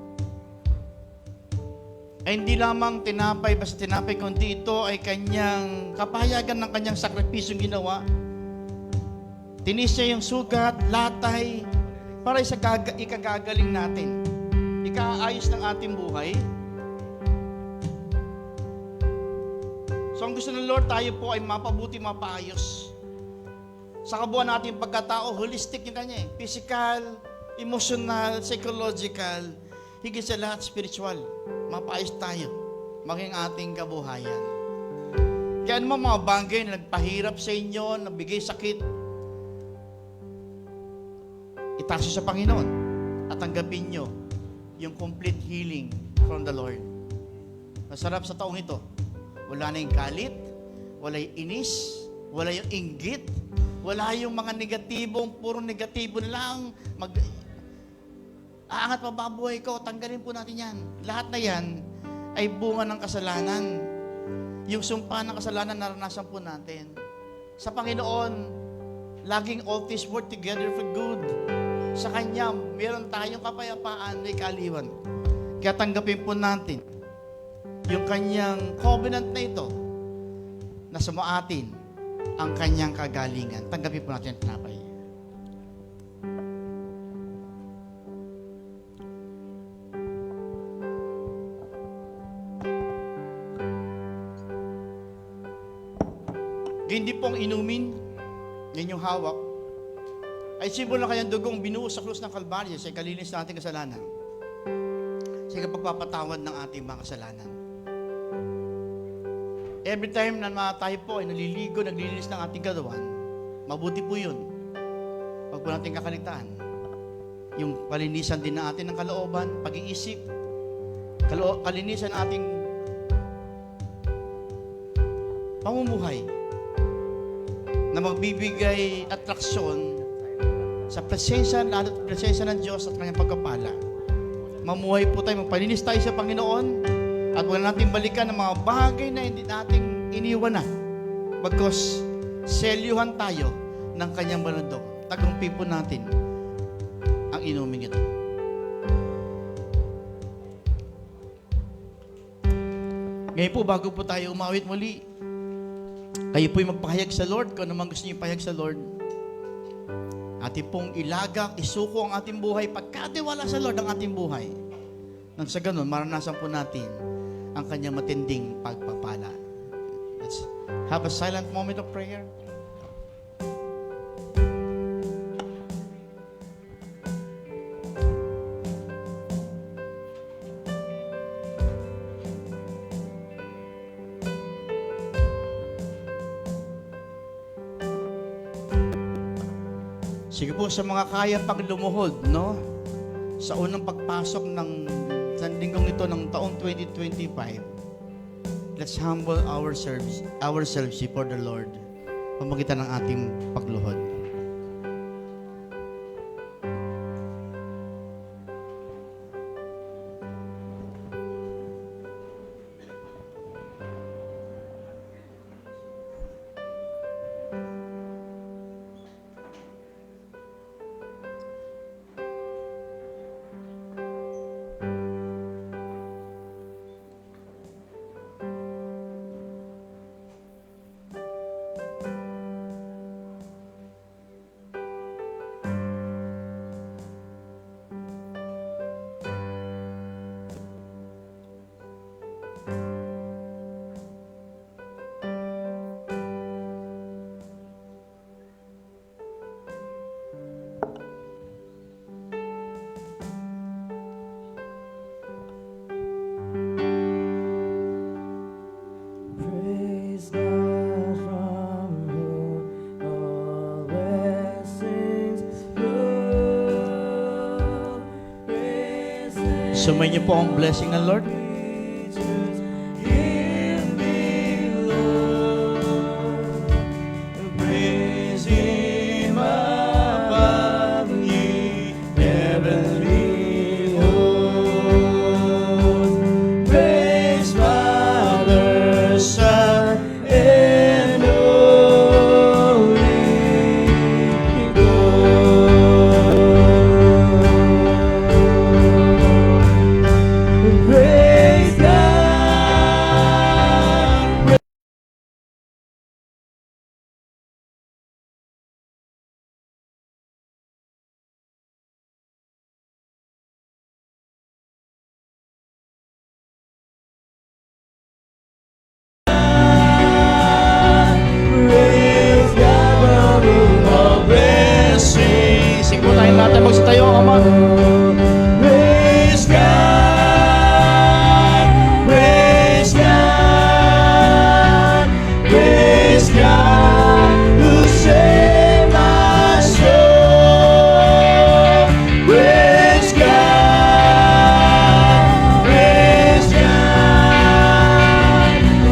ay hindi lamang tinapay, basta tinapay, kundi ito ay kanyang kapahayagan ng kanyang sakripisyong ginawa. Tinis niya yung sugat, latay, para ikagagaling natin. Ikaayos ng ating buhay. So ang gusto ng Lord, tayo po ay mapabuti, mapaayos. Sa kabuuan natin pagkatao, holistic yung kanya eh. Physical, emotional, psychological, higit sa lahat spiritual. Mapaayos tayo, maging ating kabuhayan. Kaya ano mga bagay na nagpahirap sa inyo, nabigay sakit, itaas sa Panginoon at tanggapin nyo yung complete healing from the Lord. Masarap sa taong ito. Wala na yung galit, wala yung inis, wala yung inggit, wala yung mga negatibong, puro negatibo lang, aangat pa ba buhay ko? Tanggalin po natin yan. Lahat na yan ay bunga ng kasalanan. Yung sumpa ng kasalanan naranasan po natin. Sa Panginoon, laging all things work together for good. Sa Kanya, meron tayong kapayapaan na ikaliwan. Kaya tanggapin po natin yung Kanyang covenant na ito na sumaatin ang Kanyang kagalingan. Tanggapin po natin ang tinapay. Hindi pong inumin, yan yung hawak, ay simbolo ng kanyang dugong binuhos sa krus ng Kalbaryo sa ikalinis ng ating kasalanan. Sa pagpapatawad ng ating mga kasalanan. Every time na tayo po ay naliligo, naglilinis ng ating katawan, mabuti po yun. Huwag po natin kakalitaan. Yung kalinisan din na atin ng kalooban, pag-iisip, kalinisan ng ating pamumuhay, na magbibigay atraksyon sa presensya, lalo presensya ng Diyos at kanyang pagkapala. Mamuhay po tayo, magpalinis tayo sa Panginoon at wala natin balikan ng mga bagay na hindi natin iniwan na. Bagkus, selyuhan tayo ng kanyang banadok. Tagumpay po natin ang inuming ito. Ngayon po, bago po tayo umawit muli, kayo po'y magpahayag sa Lord kung naman gusto niyo ipahayag sa Lord. Ating pong ilagak, isuko ang ating buhay, pagkatiwala sa Lord ang ating buhay. Nang sa ganun, maranasan po natin ang kanyang matinding pagpapala. Let's have a silent moment of prayer. Sige po sa mga kaya pang lumuhod, no? Sa unang pagpasok ng sanlinggong ito ng taong 2025, let's humble ourselves before the Lord. Pamagitan ng ating pagluhod. Praise God from whom all blessings flow. Praise Him, Sumayin niyo po ang blessing ng Lord. Jesus, hear me, Lord. Praise Him above ye heavenly hosts. Praise Father, Son, and Holy Ghost. Praise God. Praise God from whom all blessings. Sige po tayong lahat ay magsitayo, Ama. Praise God, praise God, praise God who saved my soul. Praise God, praise God,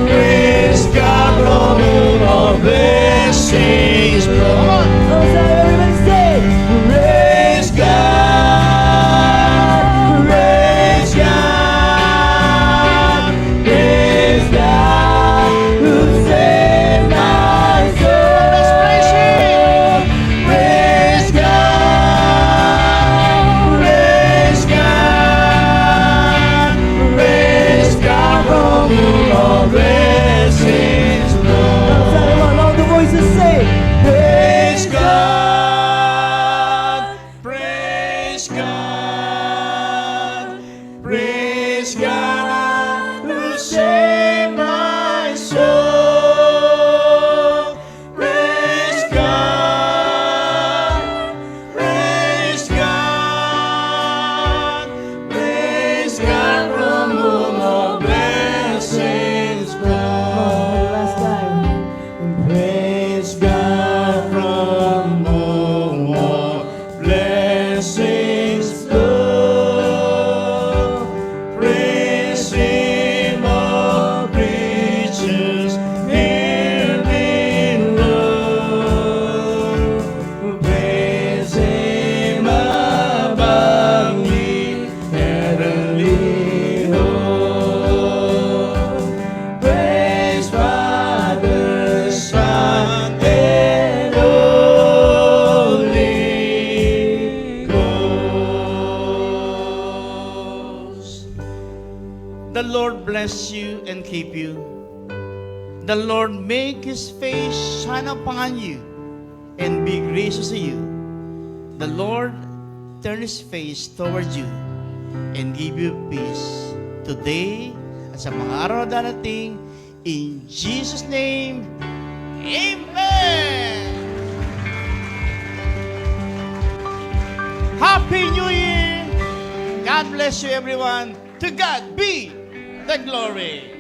praise God from whom all blessings flow. Everybody say, praise God, praise God, praise God who saved my soul. Let's praise Him. Praise God, praise God, praise God from whom all blessings flow. All the voices say, praise God, praise God, praise God who saved my soul. Praise God, praise God, praise God from whom all blessings flow. Last time. Praise God from whom all blessings flow. Praise Him, all creatures here below. Praise Him above ye heavenly hosts. Praise Father, Son, and Holy Ghost. The Lord bless you and keep you. The Lord make His face shine upon you and be gracious to you. The Lord turn His face towards you and give you peace today at sa mga araw na darating. In Jesus' name, Amen! Happy New Year! God bless you everyone. To God be the glory.